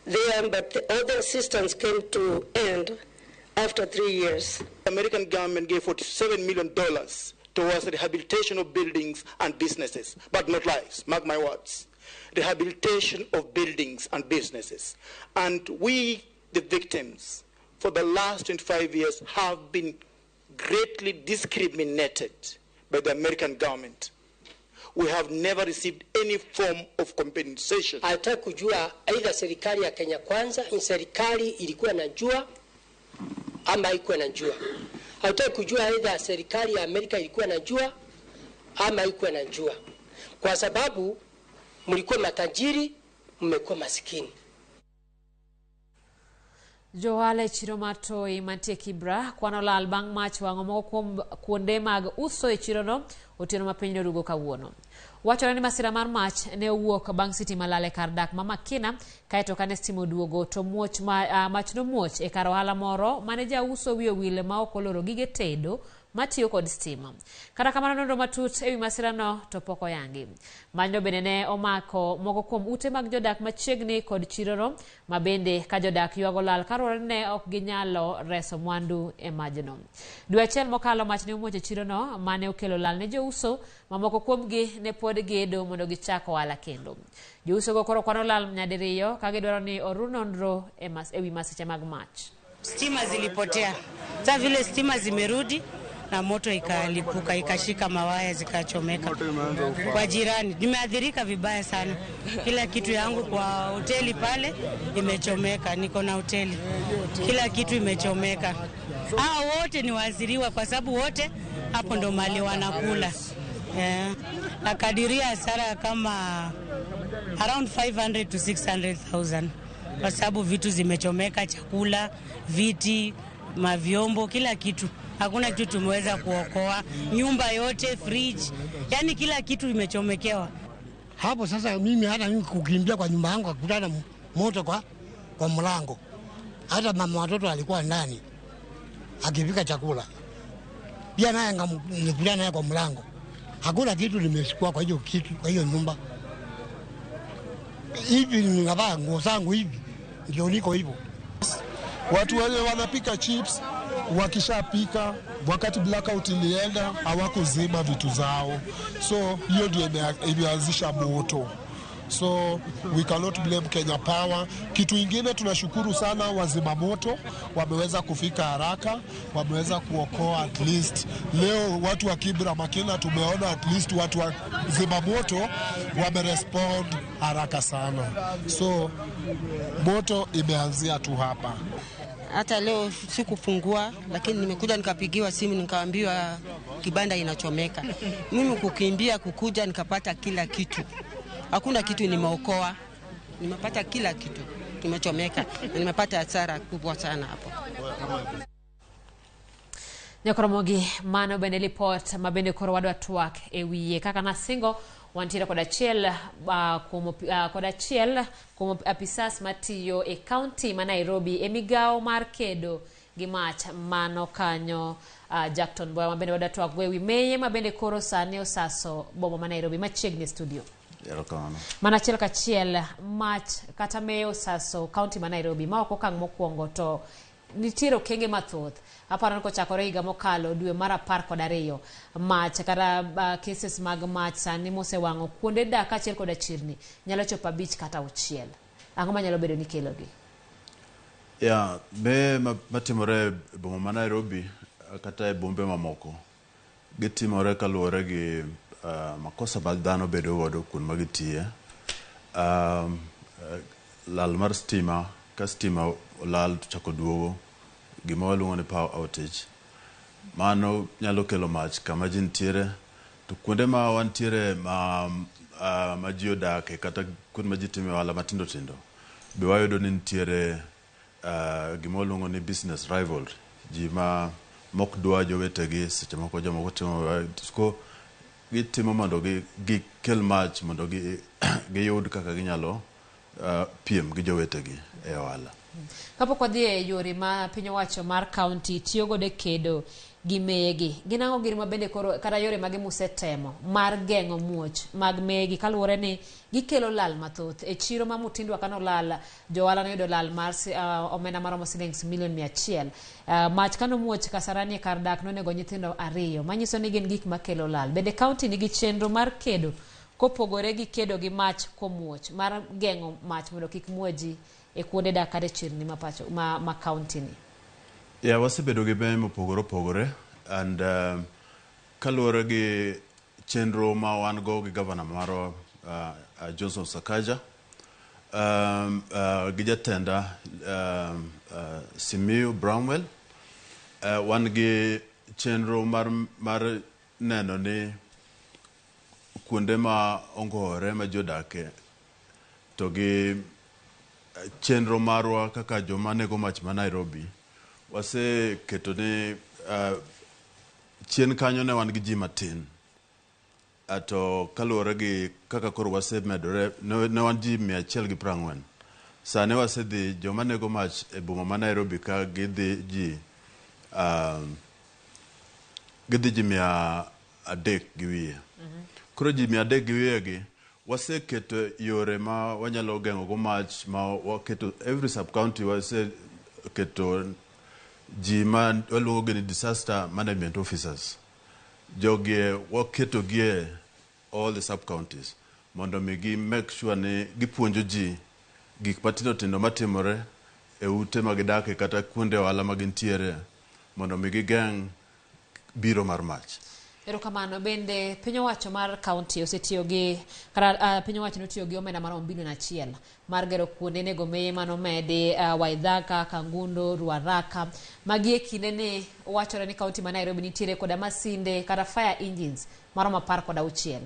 there, but the other assistance came to end after 3 years. The American government gave $47 million towards the rehabilitation of buildings and businesses, but not lives, mark my words. Rehabilitation of buildings and businesses. And we, the victims, for the last 25 years have been greatly discriminated by the American government. We have never received any form of compensation. Hata kujua aidha serikali ya Kenya Kwanza ni serikali ilikuwa najua ama haikuwa najua. Hata kujua aidha serikali ya Amerika ilikuwa najua ama haikuwa najua. Kwa sababu mlikuwa matajiri, mmekuwa maskini. Johala chiro matoi mantie Kibra kwano lal bang' mach wang'o moko kuonde mag uso e chirono otieno ma piny norugo kawuono. Wachore ni masira mar mach ne owuok bang' sitima lal e kar dak ma Makina kaeto kane sitima oduogo to mach nomuoch e kar ohala moro mane jauso wiye wile ma ok oloro gige tedo matiyo kod stima. Kata kamano nonro matut ewi masirano to pok oyangi. Manyno bende ne omako moko kuom ute mag jodak machiegni kod chirono ma bende ka jodak ywago lal kaluwore ne ok ginyalo reso mwandu e majno. Dwe achiel mokalo mach ne omuoch e chirono mane okelo lal ne jouso ma moko kuomgi ne pod gedo mondo gichak ohala kendo. Jouso go koro kwano lal nyadiriyo ka gidwaro ni oru nonro ewi masiche mag mach. Stima zilipotea. Sasa vile stima zimerudi na moto ikalipuka ikashika mawaya zikachomeka kwa jirani. Nimeathirika vibaya sana. Kila kitu yangu kwa hoteli pale imechomeka. Niko na hoteli. Kila kitu imechomeka. Hao wote ni waadhiriwa kwa sababu wote hapo ndo mali wanakula. Nakadiria hasara kama around 500 to 600,000 kwa sababu vitu zimechomeka, chakula, viti, mavyombo, kila kitu. Hakuna kitu tumeweza kuokoa. Nyumba yote, fridge, yani kila kitu imechomekewa. Hapo sasa mimi kukimbia kwa nyumba yangu kukutana moto kwa mlango. Hata mama watoto alikuwa ndani akipika chakula. Pia naye nilikutana naye kwa mlango. Hakuna kitu nimeshikwa kwa hiyo kitu, kwa hiyo nyumba. Hivi ninavaa nguo zangu hivi ndio niko hivyo. Watu wale wanapika chips wakishapika wakati blackout ilienda hawakuzima vitu zao, so hiyo ndio imeanzisha moto. So we cannot blame Kenya Power. Kitu ingine tunashukuru sana wazima moto, wameweza kufika haraka, wameweza kuokoa at least. Leo watu wa Kibra Makina tumeona at least watu wa zima moto wamerespond haraka sana. So moto imeanzia tu hapa. Hata leo sikufungua, lakini nimekuja nikapigiwa simu nikaambiwa kibanda inachomeka. Mimi kukimbia kukuja nikapata kila kitu. Hakuna kitu nimeokoa. Nimepata kila kitu. Kimechomeka. Nimepata hasara kubwa sana hapo. Nyakoromogi mano bende report mabende koro wadwa twak ewiye kaka nasingo wantira kod achiel kuom apisas matiyo e county ma Nairobi e migao mar kedo gi mach mano kanyo Jackton Boya mabende wadatwa gwewi meye mabende koro sane osaso boma ma Nairobi machiegni studio. Mana chiel kachiel mach kata meyo saso county ma Nairobi ma ok okang' mokwongo to nitiere okenge mathoth. Aparo ko chakore higa mokalo dwe mar 12 mach kata cases mag mach sani mosewang'o kuonde dak achiel koda chirni nyalo chopo 5 kata 6. Ang'o manyalo bedo ni kelogi? Ya be matimore boma ma Nairobi kata e bombe mamoko gitimore kaluwore gi makosa mag dhano bedo godo kuon magitie. Lal mar stima, ka stima olal chako duogo, gima waluongo ni power outage. Mano nyalo kelo mach kama ji nitiere, to kuonde ma wantiere ma ji odake kata kuonde ma ji time ohala matindo tindo, be wayudo ni nitiere gima waluongo ni business rivalry. Ji ma mok dwa jowetegi seche moko jomoko timo gitimo mondo gikel mach mondo giyud kaka ginyalo piem gi jowetegi e ohala. Kapok wadhi e yore ma piny owacho mar county tiyo godo kedo gi megi, ginang'o giri ma bende koro kata yore mage musetemo mar geng'o muoch mag megi kaluwore ni gikelo lal mathoth e chiro ma Mutindwa kano lal johala no yudo lal mar omenda maromo shillings milion 100. Mach kano muoch Kasarani kar dak nonego nyithindo 2 manyiso ni gin gik makelo lal. Bende county nigi chenro mar kedo kopogore gi kedo gi mach komuoch mar geng'o mach mondo kik muoji e kuonde dak kata chirni ma county ni. Yeah, wasebedo gi be mopogore and kaluwore gi chenro ma wan go gi governor maro Johnson Sakaja gi jatenda Simiyu Brownwell, wan gi chenro mar neno ni kuonde ma ongore ma jodake to gi chenro marwa kaka joma nego mach ma Nairobi wase keto ni chien kanyo ne wan gi ji matin. Ato kaluwore gi kaka koro wase medore ne wan ji 140. Sane wase dhi joma nego mach e boma ma Nairobi ka gidhi ji 300 gi wiye. Koro ji 300 gi wiye gi wase keto yore ma wanyalo geng'o go mach ma waketo every sub county wase keto ji ma waluongo ni disaster management officers. Jogie waketo gie all the sub counties mondo mi make sure ni gipuonjo ji gik matindo tindo matimore e ute magidake kata kuonde ohala magintiere mondo mi gigeng' biro mar mach. Erokamano bende piny owacho mar county osetiyo gi kata piny owacho notiyo gi omenda mar 1 bilion mar gero kuonde nego meye manomedi Waithaka, Kangundo, Ruaraka magi e kinde ni wachore ni county ma Nairobi nitiere koda masinde kata fire engines maromo 16.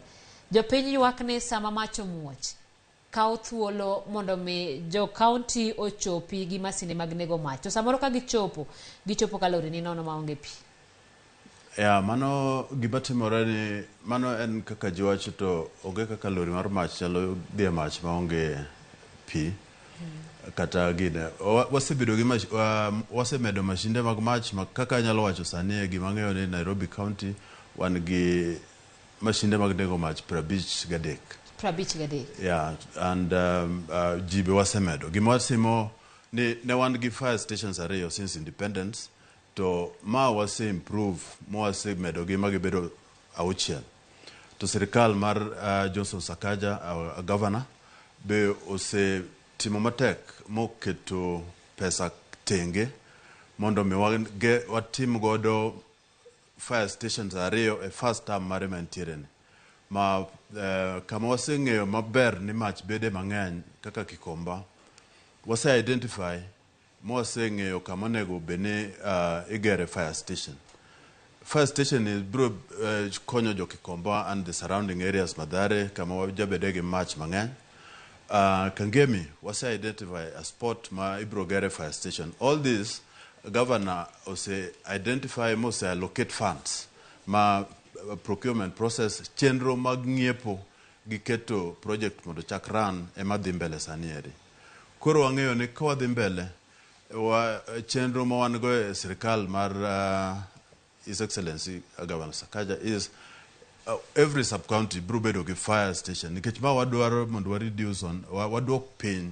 Jopiny ywak ni sama mach omuoch kawo thuolo mondo mi jo county ochopi gi masinde mag nego mach. To samoro ka gichopo ka lori ni nono maonge pi. Ya, mano gibatimore ni mano en kaka jiwacho to onge kaka lori mar mach chalo dhie mach maonge pi kata gine. Wasebedo gi wasemedo mashinde mag mach kaka nyalo wacho sani e gima ng'eyo ni Nairobi County wan gi mashinde mag nego mach 53. 53. Yeah, and jibe wasemedo. Gima wasimo ni ne wan gi fire stations 2 since independence. To ma wase improve wase medo gi magibedo 6. To sirikal mar Johnson Sakaja our governor be ose timo matek moketo pesa tenge mondo mi watim godo fire stations 2 e first term mare mantiere ni ma kama wase ng'eyo maber ni mach bede mang'eny kaka Kikomba wase identify Mose ng'eyo kama nego bene igere fire station. Fire station is bro konyo jo Kikomba and the surrounding areas Madare kama wajabede gi mach mang'eny. Kangemi wase identify a spot ma ibro gere fire station. All this governor ose identify mose allocate funds ma procurement process chenro mag ng'iepo gi keto project mondo chak run ema dhi mbele sani eri. Koro wang'eyo ni kwa dhi mbele chenro ma wan go e sirikal mar His Excellency Governor Sakaja is every sub-county bro bedo gi fire station nikech ma wadwaro mondo wa reduce on wadwok piny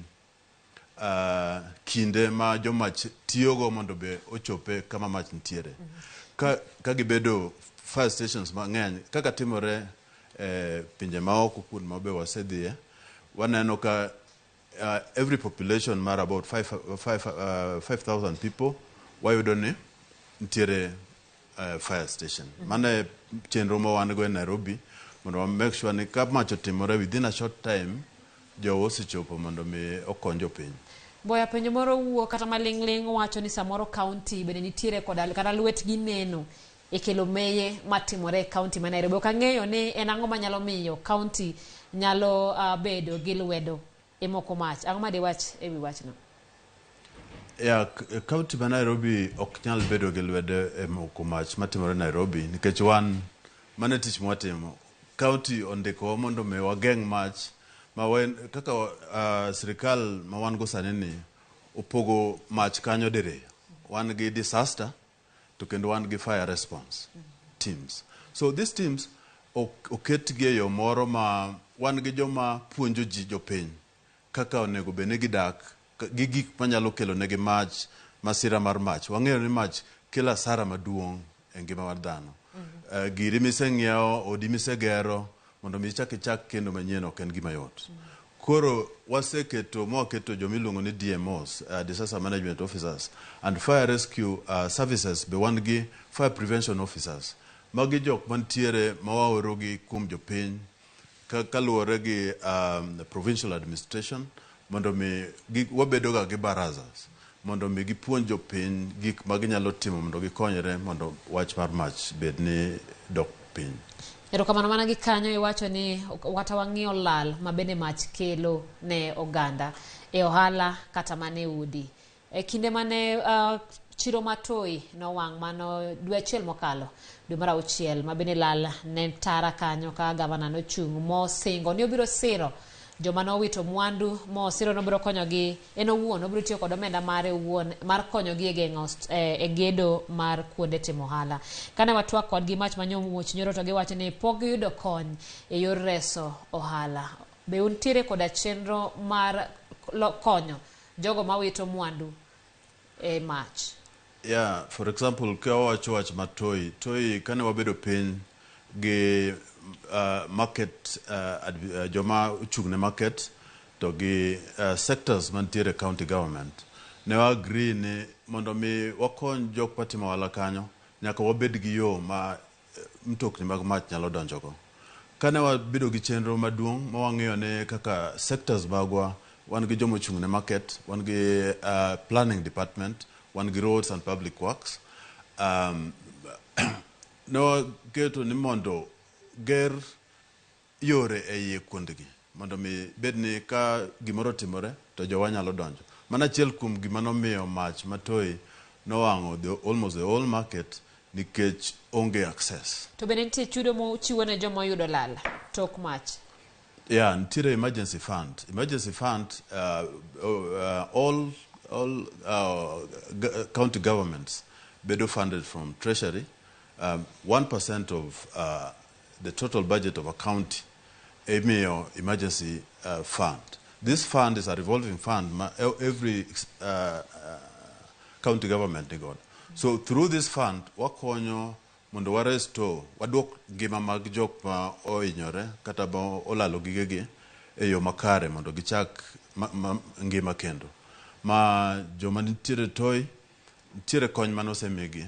kinde ma jomach tiyogo mondo be ochope kama mach nitiere ka gibedo fire stations mang'eny kaka timore pinje maoko kuond mabe wasedhie waneno ka every population mar about 5,000 people wayudo ni nitiere fire station. Mane chenro ma wan go e Nairobi mondo make sure ni ka mach otimore within a short time jo osechopo mondo mi okonjo piny. Boya penjo moro wuo kata maling'ling wacho ni samoro county bende nitiere kata lwetgi neno e kelo meye matimore e county ma Nairobi. Ok ang'eyo ni en ang'o manyalo miyo county nyalo bedo gi lwedo e moko mach. Ang'o ma diwach e wi wachno? County ma Nairobi ok nyal bedo gi lwedo e moko mach matimore Nairobi nikech wan mane tich mwatimo. County ondiko mondo me wageng' mach ma kaka sirikal ma wan go sani ni opogo mach kanyo diriyo. Wan gi disaster to kendo wan gi fire response teams. So these teams oket gi e yo moro ma wan gi joma puonjo ji jopiny kaka onego bene gidak gi gik manyalo kelo negi mach masira mar mach. Wang'eyo ni mach kelo asara maduong' e ngima mar dhano. Giri miseng'iewo, odi misegero mondo mi ichak kendo manyien ok en gima yot. Koro waketo jomiluongo ni DMOs, disaster management officers, and fire rescue services be wan gi fire prevention officers. Magi jok mantiere mawaoro gi kuom jopiny kaluwore gi provincial administration mondo mi wabedo ga gi barazas mondo mi gipuonj jopiny gik ma ginyalo timo mondo gikonyre mondo wach mar mach bed ni dok piny. Erokamano mana gi kanyo iwacho ni wata wang'iyo lal ma bende mach kelo ne oganda e ohala kata mane udi. E kinde mane chiro matoi no wang' mano dwe achiel mokalo dwe mar auchiel ma bende lal ne tara kanyo ka gavana no chung' mosingo ni obiro siro joma nowito mwandu mosiro nobiro konyogi en owuon obiro tiyo kod omenda mare owuon mar konyogi e geng'o e gedo mar kuonde timo ohala. Kane watwak kodgi mach manyomuoch nyoro to giwacho ni pok giyudo kony e yor reso ohala. Be untiere koda chenro mar konyo jogo mawito mwandu e mach? For example, ka wacho wach matoi kane wabedo piny gi market joma uchung' ne market to gi sectors mantiere county government ne wa agree ni mondo mi wakony jok matimo ohala kanyo nyaka wabed gi yo ma mtokni mag mach nyalo donjogo. Kane wabedo gi chenro maduong' ma wang'eyo ne kaka sectors magwa wan gi joma uchung' ne market, wan gi planning department, wan gi roads and public works. No keto ni mondo ger yore e iye kuondgi mondo mi bed ni ka gimoro timore to jowa nyalo donjo. Mana achiel kuom gima nomiyo mach matoi nowang'o almost the whole market nikech onge access. To bende nitie chudo mochiwo ne joma oyudo lal tok mach? Nitiere emergency fund. Emergency fund, all county governments bedo funded from treasury. 1% of the total budget of a county emergency fund. This fund is a revolving fund. Every county government got. So through this fund, wakonyo mondo waresto wadwok ngima mag jok ma ohinyore kata ba olalo gigegi e yo makare mondo gichak ngima kendo. Ma joma nitiere toi nitiere kony manosemigi.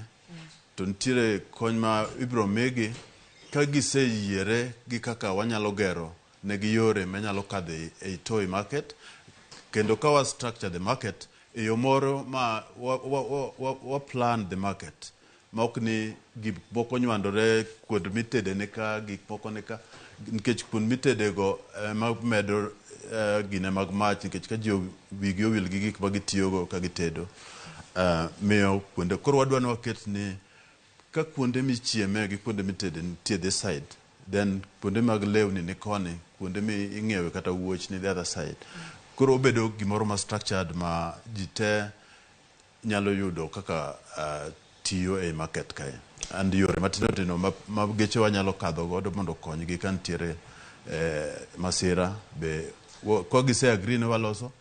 To nitiere kony ma ibro migi ka giseyiere gi kaka wanyalo gero ne gi yore manyalo kadhe e toy market kendo ka wa structure the market e yo moro ma wa plan the market ma ok ni gik moko nywandore kuond mitede ne ka gik moko ne ka nikech kuond mitede go ma medo gine mag mach nikech ka ji wigi owil gi gik ma gitiyogo ka gitedo miyo kuonde koro wadwani waket ni ka kuonde michieme gi kuonde mitede nitie this side, then kuonde mag lewni ni koni, kuonde mi ing'iewe kata wuoch ni the other side. Koro obedo gimoro ma structured ma jite nyalo yudo kaka tiyo e market kae. And yore matino tino ma geche wa nyalo kadho godo mondo konygi ka ntiere masira be ko gise agree ne waloso.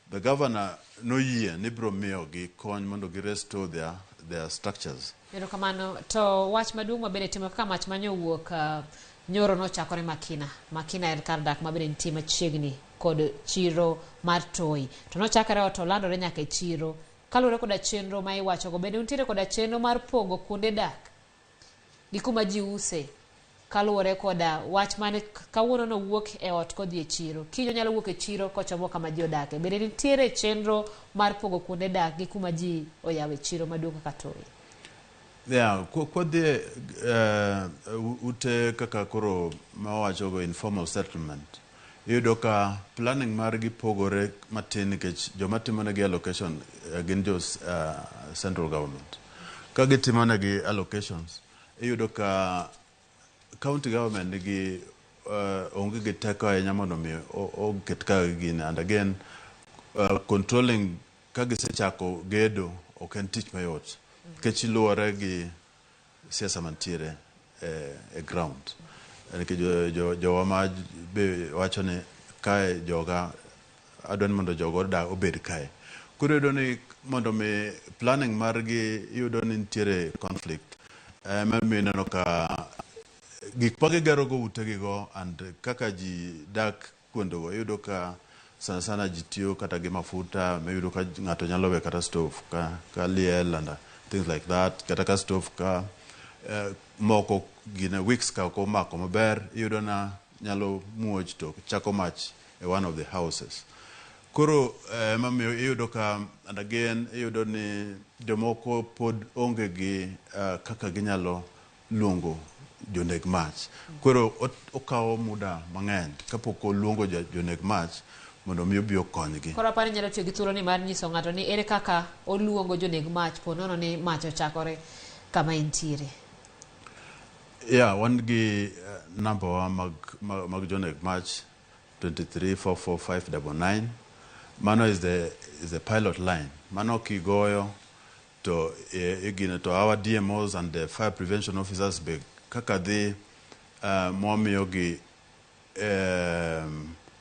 The governor no yie ni bro miyo gi kony mondo gi restore their structures. Ero kamano to wach maduong' mabende timo kaka mach manyo wuok nyoro no chakore Makina en kar dak mabende nitie machiegni kod chiro mar Toi. To no chakore to landore nyaka e chiro. Kalure koda chenro ma iwacho go bende nitiere koda chenro mar pogo kuonde dak gi kuma ji use. Kalure koda wach mane kawuono no wuok e ot kodhi e chiro. Kinyo nyalo wuok e chiro kochomo kama ji odake. Bende nitiere chenro mar pogo kuonde dak gi kuma ji oyawe chiro maduong' kaka Toi. Yeah, kodhi ute kaka koro ma wacho go informal settlement. Yudo ka planning margi pogore matin nikech joma timonegi allocation gin jos central government. Ka gitimonegi allocations, iyudo ka county government nigi onge gi teko ahinya mondo mi oket ka gin, and again controlling ka gisechako gedo ok en tich mayot. Nikech iluwore gi siasa mantiere e ground. Nikech jowa ma be wacho ni kae joga adwani mondo jogo obed kae. Koro yudo ni mondo mi planning margi yudo ni nitiere conflict. Mamiyo ineno ka gik ma gigero go utegigo and kaka ji dak kuondego yudo ka sana ji tiyo kata gi mafuta, mayudo ka ng'ato nyalo we kata stove ka liel and things like that. Kata ka stove ka moko gine weeks ka ko mako maber, iyudo na nyalo muoch to chako mach e one of the houses. Koro mamiyo iyudo ka, and again iyudo ni jomoko pod onge gi kaka ginyalo luongo joneg mach. Koro okawo muda mang'eny kapok oluongo joneg mach mondo mi obi okonygi. Koro apani nyalo tiyo gi thuolo ni mar nyiso ng'ato ni ere kaka oluongo joneg mach po nono ni mach ochakore kama intiere. Yeah, wan gi number wa mag joneg mach 23445999. Mano is the pilot line. Mano kigoyo to igine to our DMOs and the fire prevention officers be kaka dhi momiyo gi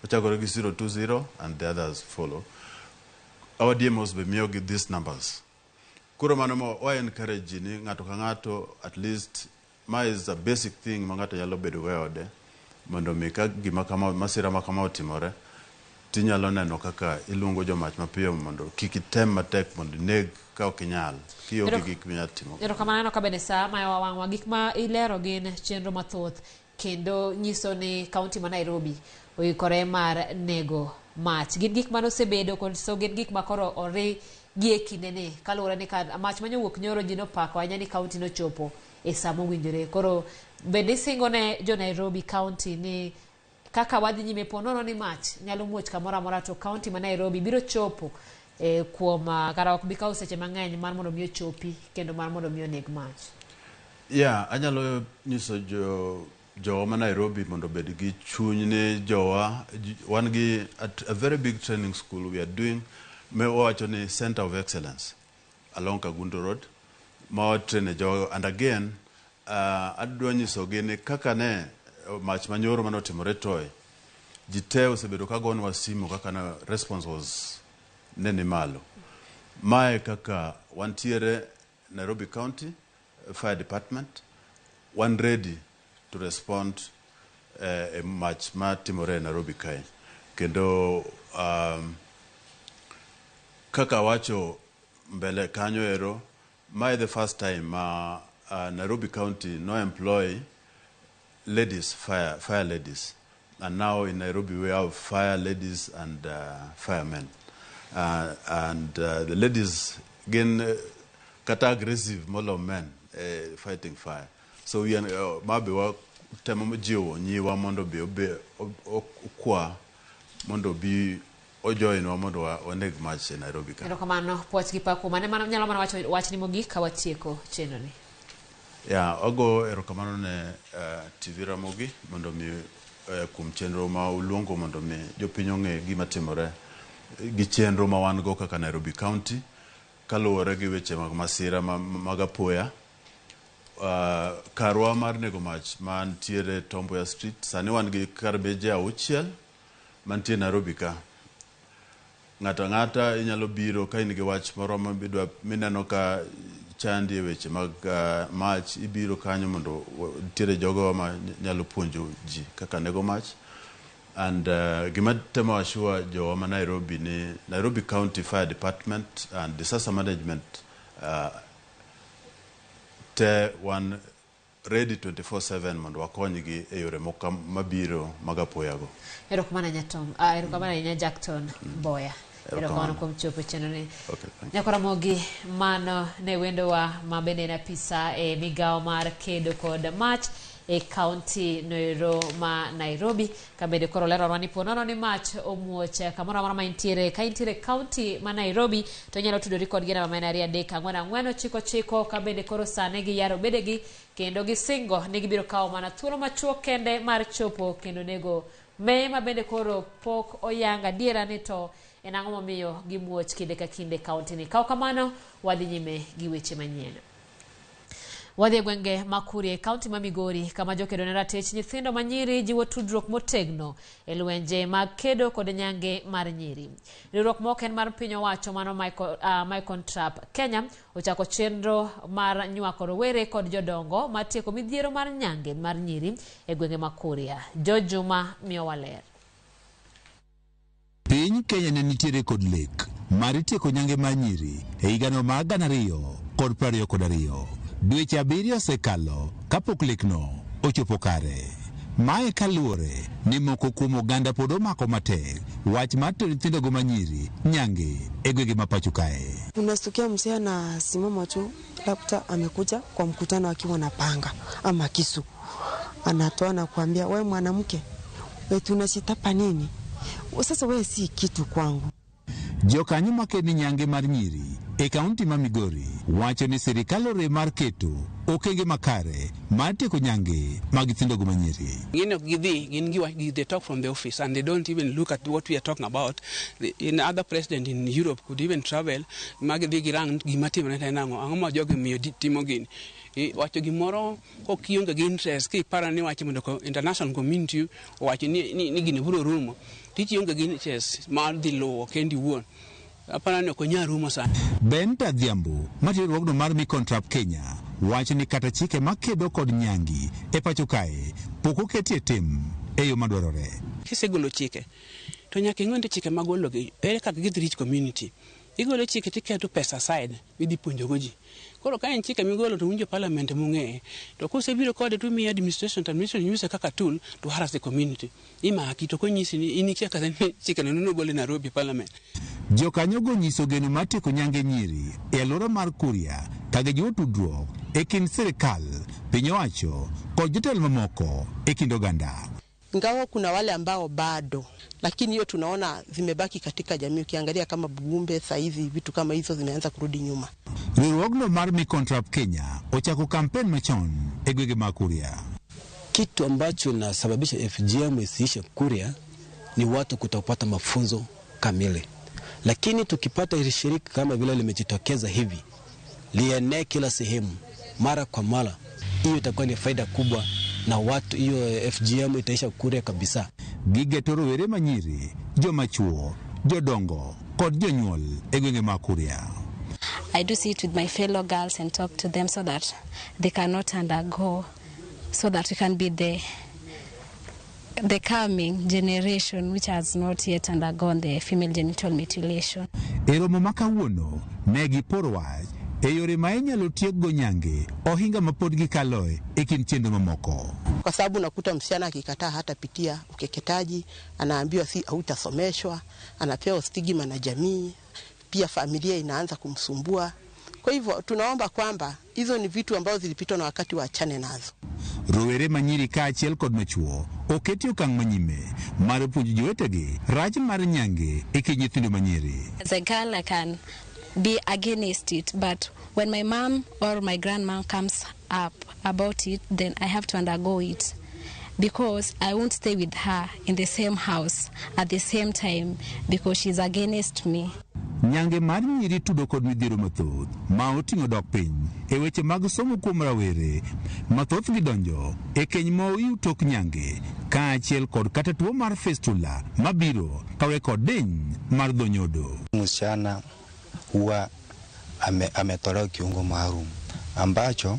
Ochagore gi 020 and the others follow. Our DMOs be miyo gi these numbers. Kuro mano mo wa encourage ni ng'ato ka ng'ato, at least ma is a basic thing ma ng'ato nyalo bedo go ode mondo mi ka gima kama masira ma kama otimore tinyalo neno kaka iluongo jomach mapiyo mondo kik item matek mondo neg ka ok inyal kionge gik minyalo timo. Ero kamano ka bende sa ma wang'wa gik ma ilero gin chenro mathoth kendo nyiso ni kaunti ma Nairobi oikore mar nego mach. Gin gik mano sebedo kod so gin gik makoro ori gi e kindeni kaluwore ni mach manyowuok nyoro ji nopako ahinya ni kaunti nochopo e sa mowinjore. Koro bende singo ne jo Nairobi kaunti ni kaka wadhi nyime po nono ni mach nyalo muoch kamoro amora to kaunti ma Nairobi biro chopo kuom kara ok bi kawo seche mang'eny mar mondo mi ochopi kendo mar mondo mi oneg mach. Yeah, anyalo nyiso jowa ma Nairobi mondo bed gi chuny ni jowa wan gi a very big training school we are doing me wacho ni Center of Excellence along Kagundo Road ma train jowa, and again adwa nyiso gi ni kaka ne mach manyoro manotimore Toi ji te osebedo ka gonwa simu kaka na response was nene malo. Mae kaka wantiere Nairobi County Fire Department one ready to respond a mach matimore Nairobi kae kendo kaka wacho mbele kanyo ero mae the first time Nairobi County no employ ladies, fire ladies, and now in Nairobi we have fire ladies and firemen, and the ladies again kata aggressive more of men fighting fire. So we maybe wa temo jiwo nyiwa mondo bi okwa mondo bi ojoin wa mondo oneg mach in Nairobi ka. Ero kamano puoch gi paku mane nyalo mana wach ni mogik ka watieko chenro ni. Yeah, ogo ero kamano ne TV Ramogi mondo mi kum chenro ma uluongo mondo mi jopiny ong'e gima timore gi chenro ma wan go kaka Nairobi County kaluwore gi weche mag masira mag apoya. Karwa mar nego mach mantiere Tomboya Street sani wan gi karbeje 6 mantie Nairobi ka. Ng'ata inyalo biro ka in gi wach moro mineno ka chandi e weche mag mach, ibiro kanyo mondo tiere jogo ma nyalo puonjo ji kaka nego mach. And gima temo assure jowa ma Nairobi ni Nairobi County Fire Department and Disaster Management te wan ready 24/7 mondo wakonygi e yore mabiro mag apoyago. Erokamano Nyatom, erokamano Jackton Boya. Erokamano kuom chopo chenro ni. Ramogi mano ne wendowa mabende na pisa e migao mar kedo kod mach e county noero ma Nairobi. Kabede koro lero rwani ponono ni mach omuoche kamora mora maintiere ka intiere county ma Nairobi to nyalo tudori kod gina mamena ria deka ngweno chiko kabede koro sane gi yaro bedegi kendo gi singo nigi biro kawo mana thuolo machuok kende mar chopo kendo nego me mabende koro pok oyanga diera ni to enang'o momiyo gimuoch kinde ka kinde county ni. Kao kamano wadhi nyime gi weche manyien. Wadhi gwenge Makurie county ma Migori kama jokedo ne ratich nyithindo manyiri jiwo tudruok motegno e lwenje mag kedo kod nyange mar nyiri. Riwruok moken mar piny owacho mano Michael Trap Kenya ochako chenro mar nywako rowere kod jodongo matieko midhiero mar nyange mar nyiri e gwenge Makuria. Jojuma Miowaler. Piny Kenya ne nitiere kod lek mar tieko nyange mar nyiri e higano mar 2022. Dweche 7 osekalo kapok lekno ochopo kare. Mae kaluwore ni moko kuom oganda pod omako matek wach mar tero nyithindogo manyiri nyange e gwenge ma pacho kae. Unasikia mzee anasimama tu, labda amekuja kwa mkutano akiwa na panga ama kisu, anatoa na kuambia wewe mwanamke, wewe tunashitapa nini? Sasa wewe si kitu kwangu. Jokanyo makeni nyange mar nyiri e kaunti ma Migori wacho ni sirikal ore mar keto okenge makare mar tieko nyange mag nyithindogo manyiri. They talk from the office and they don't even look at what we are talking about. In other president in Europe could even travel magidhi girang gimatimore nango ang'o jogi miyo timo gini. Wacho gimoro kokionge gi interest ki para ni wacho mondo international community wacho ni gini biro rumo tichionge gi interest mar dhi luwo kendi wuon. Apana ko nyarumo sana. Ben Tadhiambo matiruogno mar Michael Trap Kenya wacho ni kata chike makedo kod nyangi e pacho kae pok oketie tim e yo madwarore. Kisegolo chike to nyaka ing'onde chike magolo gi ere kaka gidhi rich community. Igolo chike tiketo pesa side midhi puonjogo ji. Koro ka en chike migolo to winjo parliament mung'e to kosebiro kode to mi administration use kaka tool to harass the community. Imaki to konyisi ni inikia kata chike no gole Nairobi parliament. Jokanyogo nyiso geno mar tieko nyange nyiri e alwora mar Kuria kage jiwo tudruok e kind sirikal, piny owacho kod jotelo mamoko e kind oganda. Ingawa kuna wale ambao bado, lakini hiyo tunaona zimebaki katika jamii. Ukiangalia kama Bugumbe saizi vitu kama hizo zimeanza kurudi nyuma. Riwruogno mar Michael Trap Kenya ochako kampeni machon e gwenge ma Kuria. Kitu ambacho nasababisha FGM isiishe Kuria ni watu kutopata mafunzo kamili. Lakini tukipata hili shirika kama vile limejitokeza hivi, lienee kila sehemu mara kwa mara, hiyo itakuwa ni faida kubwa na watu hiyo FGM itaisha Kuria kabisa. Gigeto rowere manyiri, jomachuo, jodongo kod jonyuol e gwenge ma Kuria. I do sit with my fellow girls and talk to them so that they cannot undergo, so that we can be the coming generation which has not yet undergone the female genital mutilation. Eromo makawuono negi poro wach e yore ma inyalo tiekgo nyange ohinga mapod gikaloe e kind chenro mamoko. Kwa sababu nakuta msichana akikataa hata pitia ukeketaji, anaambiwa si hautasomeshwa, anapewa stigma na jamii, pia familia inaanza kumsumbua. Kwa hivyo tunaomba kwamba hizo ni vitu ambazo zilipitwa na wakati waachane nazo. Rowere manyiri ka achiel kod machuo oketi okang' manyime mar puonjo jowetegi rach mar nyange e kind nyithindo manyiri. As a girl, I can be against it, but when my mom or my grandma comes up about it, then I have to undergo it, because I won't stay with her in the same house at the same time because she's against me. nyange mar nyiri tudo kod midhiero mathoth ma oting'o dok piny e weche mag somo kuom rawere mathoth gidonjo e keny moiw tok nyange kaachiel kod kata tuo mar fistula mabiro kawe kod diny mar dhonyodo. Msichana huwa ametolewa kiungo maalum ambacho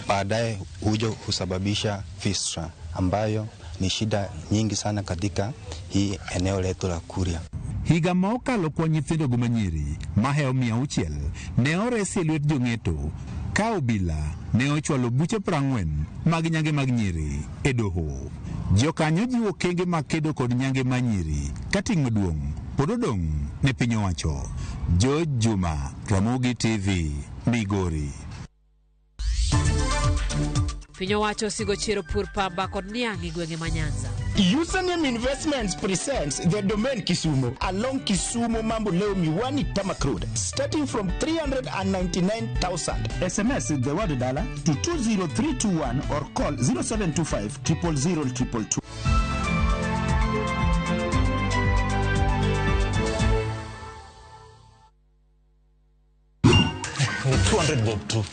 baadaye huja husababisha fistula ambayo ni shida nyingi sana katika hii eneo letu la Kuria. Higa mokalo kwa nyithindo gumanyiri maheo 600 ne oresi lwet jong'eto ka obila ne ochwalo buche 40 mag nyange mag nyiri e doho. Jokanyo jiwo kenge makedo kod nyange manyiri kating' maduong' pod odong' ne piny owacho. George Juma, Ramogi TV, Migori. Piny owacho sigo chiro pur pamba kod niang' e gwenge ma Nyanza. Username Investments presents the domain Kisumu along Kisumu Mambo Leo Miwani Tamak Road, starting from 399,000. SMS the word dollar to 20321 or call 0725 000 222. $200 bob too.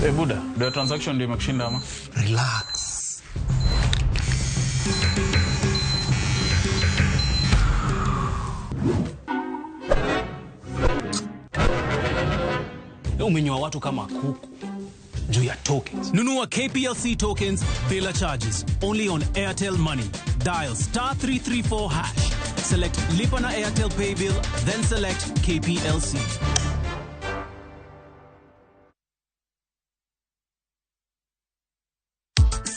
Hey Buddha, the transaction ndio imekushinda ama? Relax. Umenywa watu kama kuku juu ya tokens. Nunua KPLC tokens bila charges only on Airtel Money. Dial *334#. Select Lipa na Airtel Pay Bill, then select KPLC.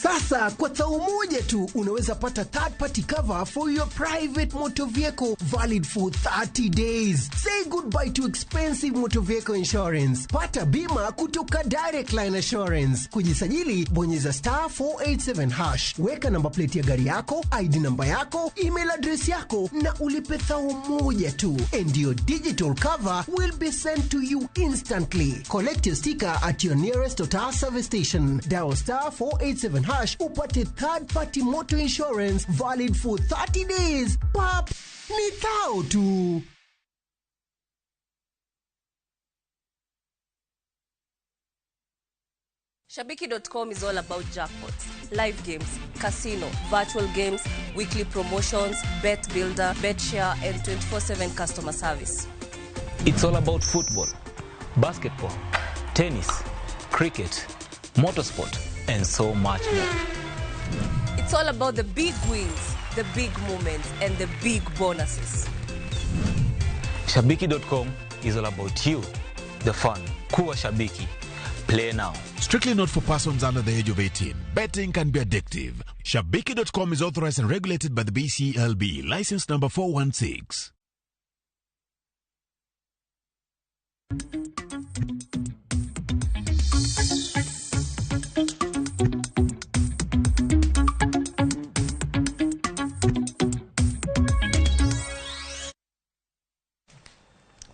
Sasa kwa tao moja tu unaweza pata third party cover for your private motor vehicle valid for 30 days. Say goodbye to expensive motor vehicle insurance. Pata bima kutoka Direct Line Assurance. Kujisajili bonyeza *487#. Weka namba plate ya gari yako, ID namba yako, email address yako na ulipe thao moja tu. And your digital cover will be sent to you instantly. Collect your sticker at your nearest Total service station. Dial *487# upate third party motor insurance valid for 30 days. Pap, ni thao tu. Shabiki.com is all about jackpots, live games, casino, virtual games, weekly promotions, bet builder, bet share, and 24/7 customer service. It's all about football, basketball, tennis, cricket, motorsport, and so much more. It's all about the big wins, the big moments, and the big bonuses. Shabiki.com is all about you, the fun. Kuwa Shabiki. Play now. Strictly not for persons under the age of 18. Betting can be addictive. Shabiki.com is authorized and regulated by the BCLB. License number 416.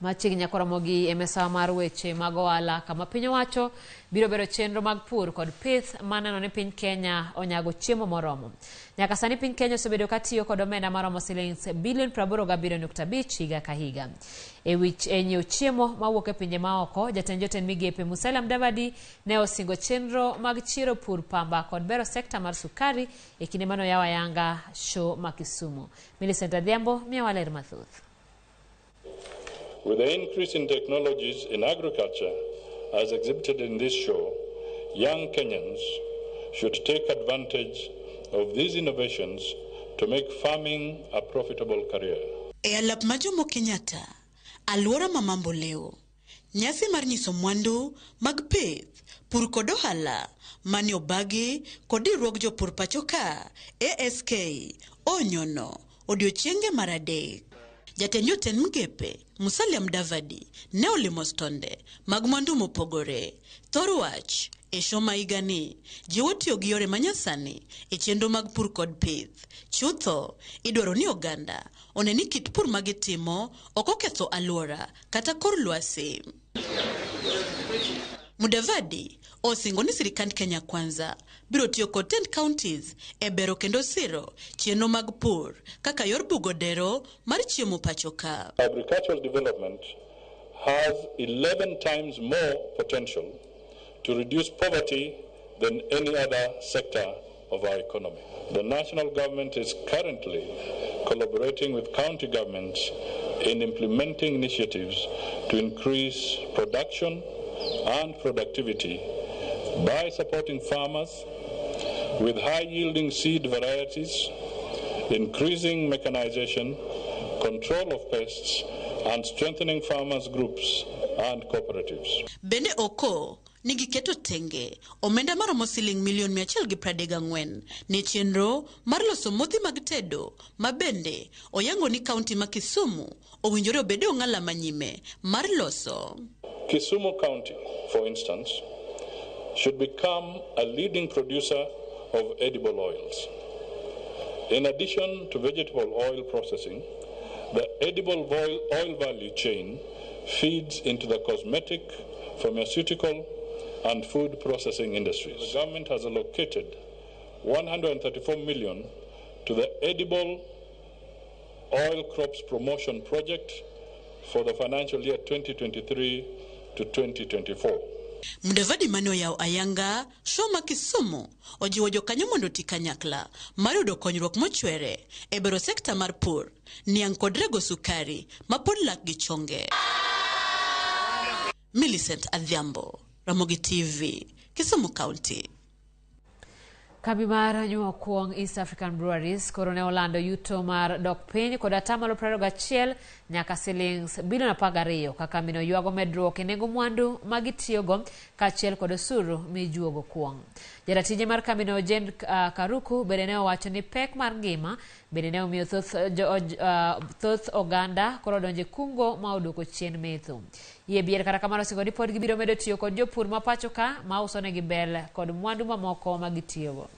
Machiegni nyakoro Ramogi emesawa mar weche mag ohala kama piny owacho biro bero chenro mag pur kod pith maneno ni piny Kenya onyago chiemo moromo. Nyaka sani piny Kenya osebedo katiyo kod omenda maromo shillings bilion 87.5 higa ka higa. Nyiewo chiemo mawuok e pinje maoko, jatend migepe Musalia Mudavadi ne osingo chenro mag chiro pur pamba kod bero sekta mar sukari e kinde mano yawa yanga show ma Kisumu. Millicent Adhiambo miya waler mathoth. With the increase in technologies in agriculture, as exhibited in this show, young Kenyans should take advantage of these innovations to make farming a profitable career. E alap ma Jomo Kenyatta, aluora ma Mambo Leo, nyasi mar nyiso mwandu mag pith, pur kod ohala, mane obagi kod riwruog jopur pacho ka, ASK, onyono, odiochienge mar adek. Jatend migepe Musalia Mudavadi ne olimo stonde mag mwandu mopogore. Thor wach e show ma higani jiwo tiyo gi yore manyasani e chenro mag pur kod pith. Chutho idwaro ni oganda one ni kit pur magitimo ok oketho aluora kata kor lwasi. Mudavadi osingo ni sirikand Kenya Kwanza biro tiyo kod 10 counties e bero kendo siro chenro mag pur kaka yor bugo dero mar chiemo pacho ka. Agricultural development has 11 times more potential to reduce poverty than any other sector of our economy. The national government is currently collaborating with county governments in implementing initiatives to increase production and productivity by supporting farmers with high-yielding seed varieties, increasing mechanization, control of pests, and strengthening farmers' groups and cooperatives. Bende oko nigi keto tenge omenda maromo siling milion 134 ne chenro mar loso modhi mag tedo mabende oyango ni kaunti ma Kisumu owinjore obede ong'ala manyime mar loso. Kisumu County, for instance, should become a leading producer of edible oils. In addition to vegetable oil processing, the edible oil value chain feeds into the cosmetic, pharmaceutical, and food processing industries. The government has allocated 134 million to the edible oil crops promotion project for the financial year 2023 to 2024. Mudavadi mano yao ayanga shoma Kisumu ojiwo jokanyo mondo ti kanyakla mar yudo konyruok mochwere e bero sekta mar pur niang' kod rego sukari ma pod lak gi chonge. Millicent Adhiambo, Ramogi TV, Kisumu County. Kambi mar nyuo kuong East African Breweries koro ne olando yuto mar dok piny kod atamalo 21 nyaka shillings bilion 12 ka kambino yuago medruok e nengo mwandu magitiyogo kaachiel kod osuru mijuogo kuong. Jaratije mar kambino Jen Karuku bende ne owacho ni pek mar ngima bende ne omiyo thoth oganda koro donje kungo ma oduoko chien metho. Yie bier kata kamano singo ni pod gibiro medo tiyo kod jopur ma pacho ka ma uso negi bel kod mwandu mamoko magitiyogo.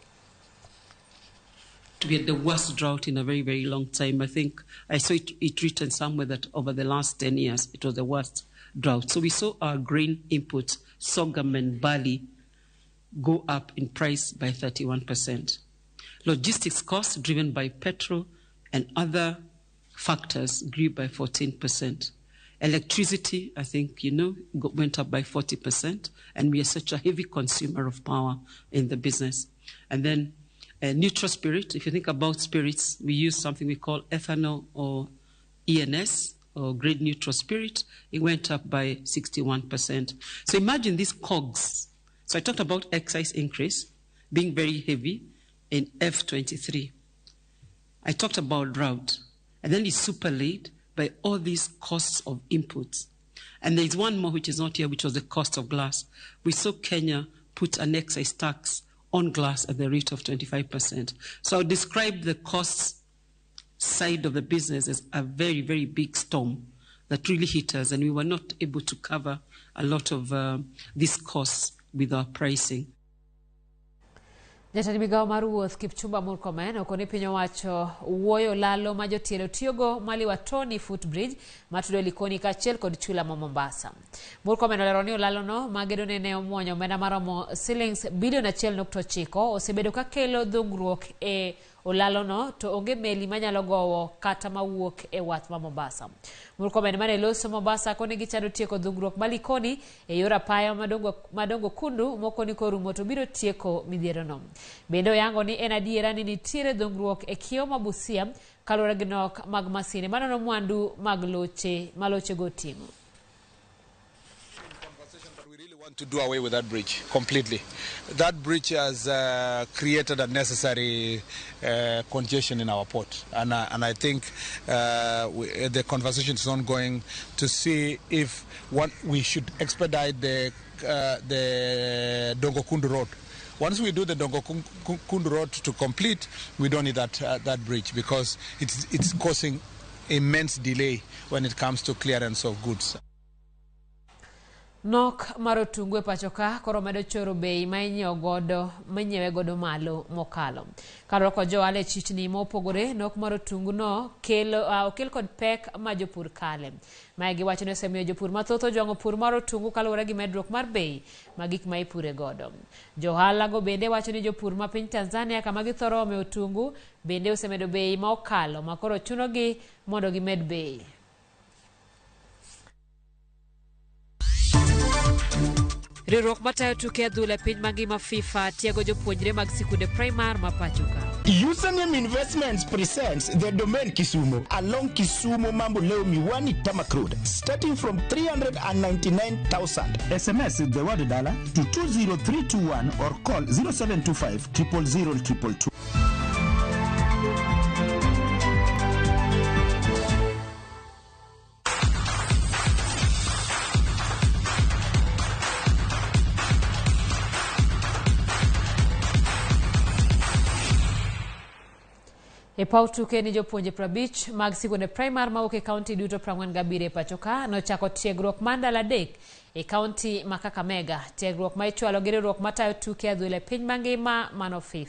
We had the worst drought in a very, very long time. I think I saw it written somewhere that over the last 10 years, it was the worst drought. So we saw our grain inputs, sorghum and barley, go up in price by 31%. Logistics costs driven by petrol and other factors grew by 14%. Electricity, I think, went up by 40%, and we are such a heavy consumer of power in the business. And then neutral spirit, if you think about spirits, we use something we call ethanol or ENS, or grade neutral spirit. It went up by 61%. So imagine these COGS. So I talked about excise increase being very heavy in F23. I talked about drought, and then it's superlaid by all these costs of inputs. And there's one more which is not here, which was the cost of glass. We saw Kenya put an excise tax on glass at the rate of 25%. So I'll describe the costs side of the business as a very, very big storm that really hit us, and we were not able to cover a lot of these costs with our pricing. Jatend migao mar wuoth Kipchumba Murkomen okoni piny owacho wuoyo lalo ma jotielo tiyogo maliwa Tony Footbridge matudo Likoni kaachiel kod chula ma Mombasa. Murkomen olero ni olalono magedo ne omuonyo omenda maromo shillings bilion 1.9 osebedo ka kelo dhungruok e olalono to onge meli manyalo gowo kata mawuok e wath ma Mombasa. Murkomen mane loso Mombasa koni gichado tieko dhungruok Likoni e yor apaya madongo kundu moko ni korumo to biro tieko midhierono. Bende oyango ni en adiera ni nitiere dhungruok e kiewo ma Busia kaluwore gi nok mag masine manono mwandu mag maloche go timo. To do away with that bridge completely. That bridge has created a necessary congestion in our port, and I think the conversation is ongoing to see if we should expedite the Dongokundu Road. Once we do the Dongokundu Road to complete, we don't need that bridge because it's causing immense delay when it comes to clearance of goods. Nok marotungu e pachoka koro medo choro bei mainyewe godo malo mokalo. Karo ko jo ale chichni mopogore nok marotungu no okel kod pek ma jopur kale. Mae giwacho ne semiyo jopur mathoth jwango pur marotungu kalore gi medruok mar bei ma gik ma ipure godo. Johala go bende wacho ni jopur ma piny Tanzania kama githoro ome otungu bende osemedo bei ma okalo makoro chunogi mondo gimed bei. Riwruok matayo tuke adhula piny mangima FIFA tiego jopuonjre mag sikunde primar ma pachoka. Username Investments presents the domain Kisumu along Kisumu Mambo Leo Miwani Tamak Road, starting from 399,000. SMS the word dollar to 20321 or call 0725 000 222. E pau tuke ni jopuonje 50 mag sikunde primar ma oke county duto 47 pachoka no chako tiegruok mandala dek e county ma Kakamega. Tiegruok ma ichwalo gi riwruok matayo tuke adhula piny mangima mano FIFA.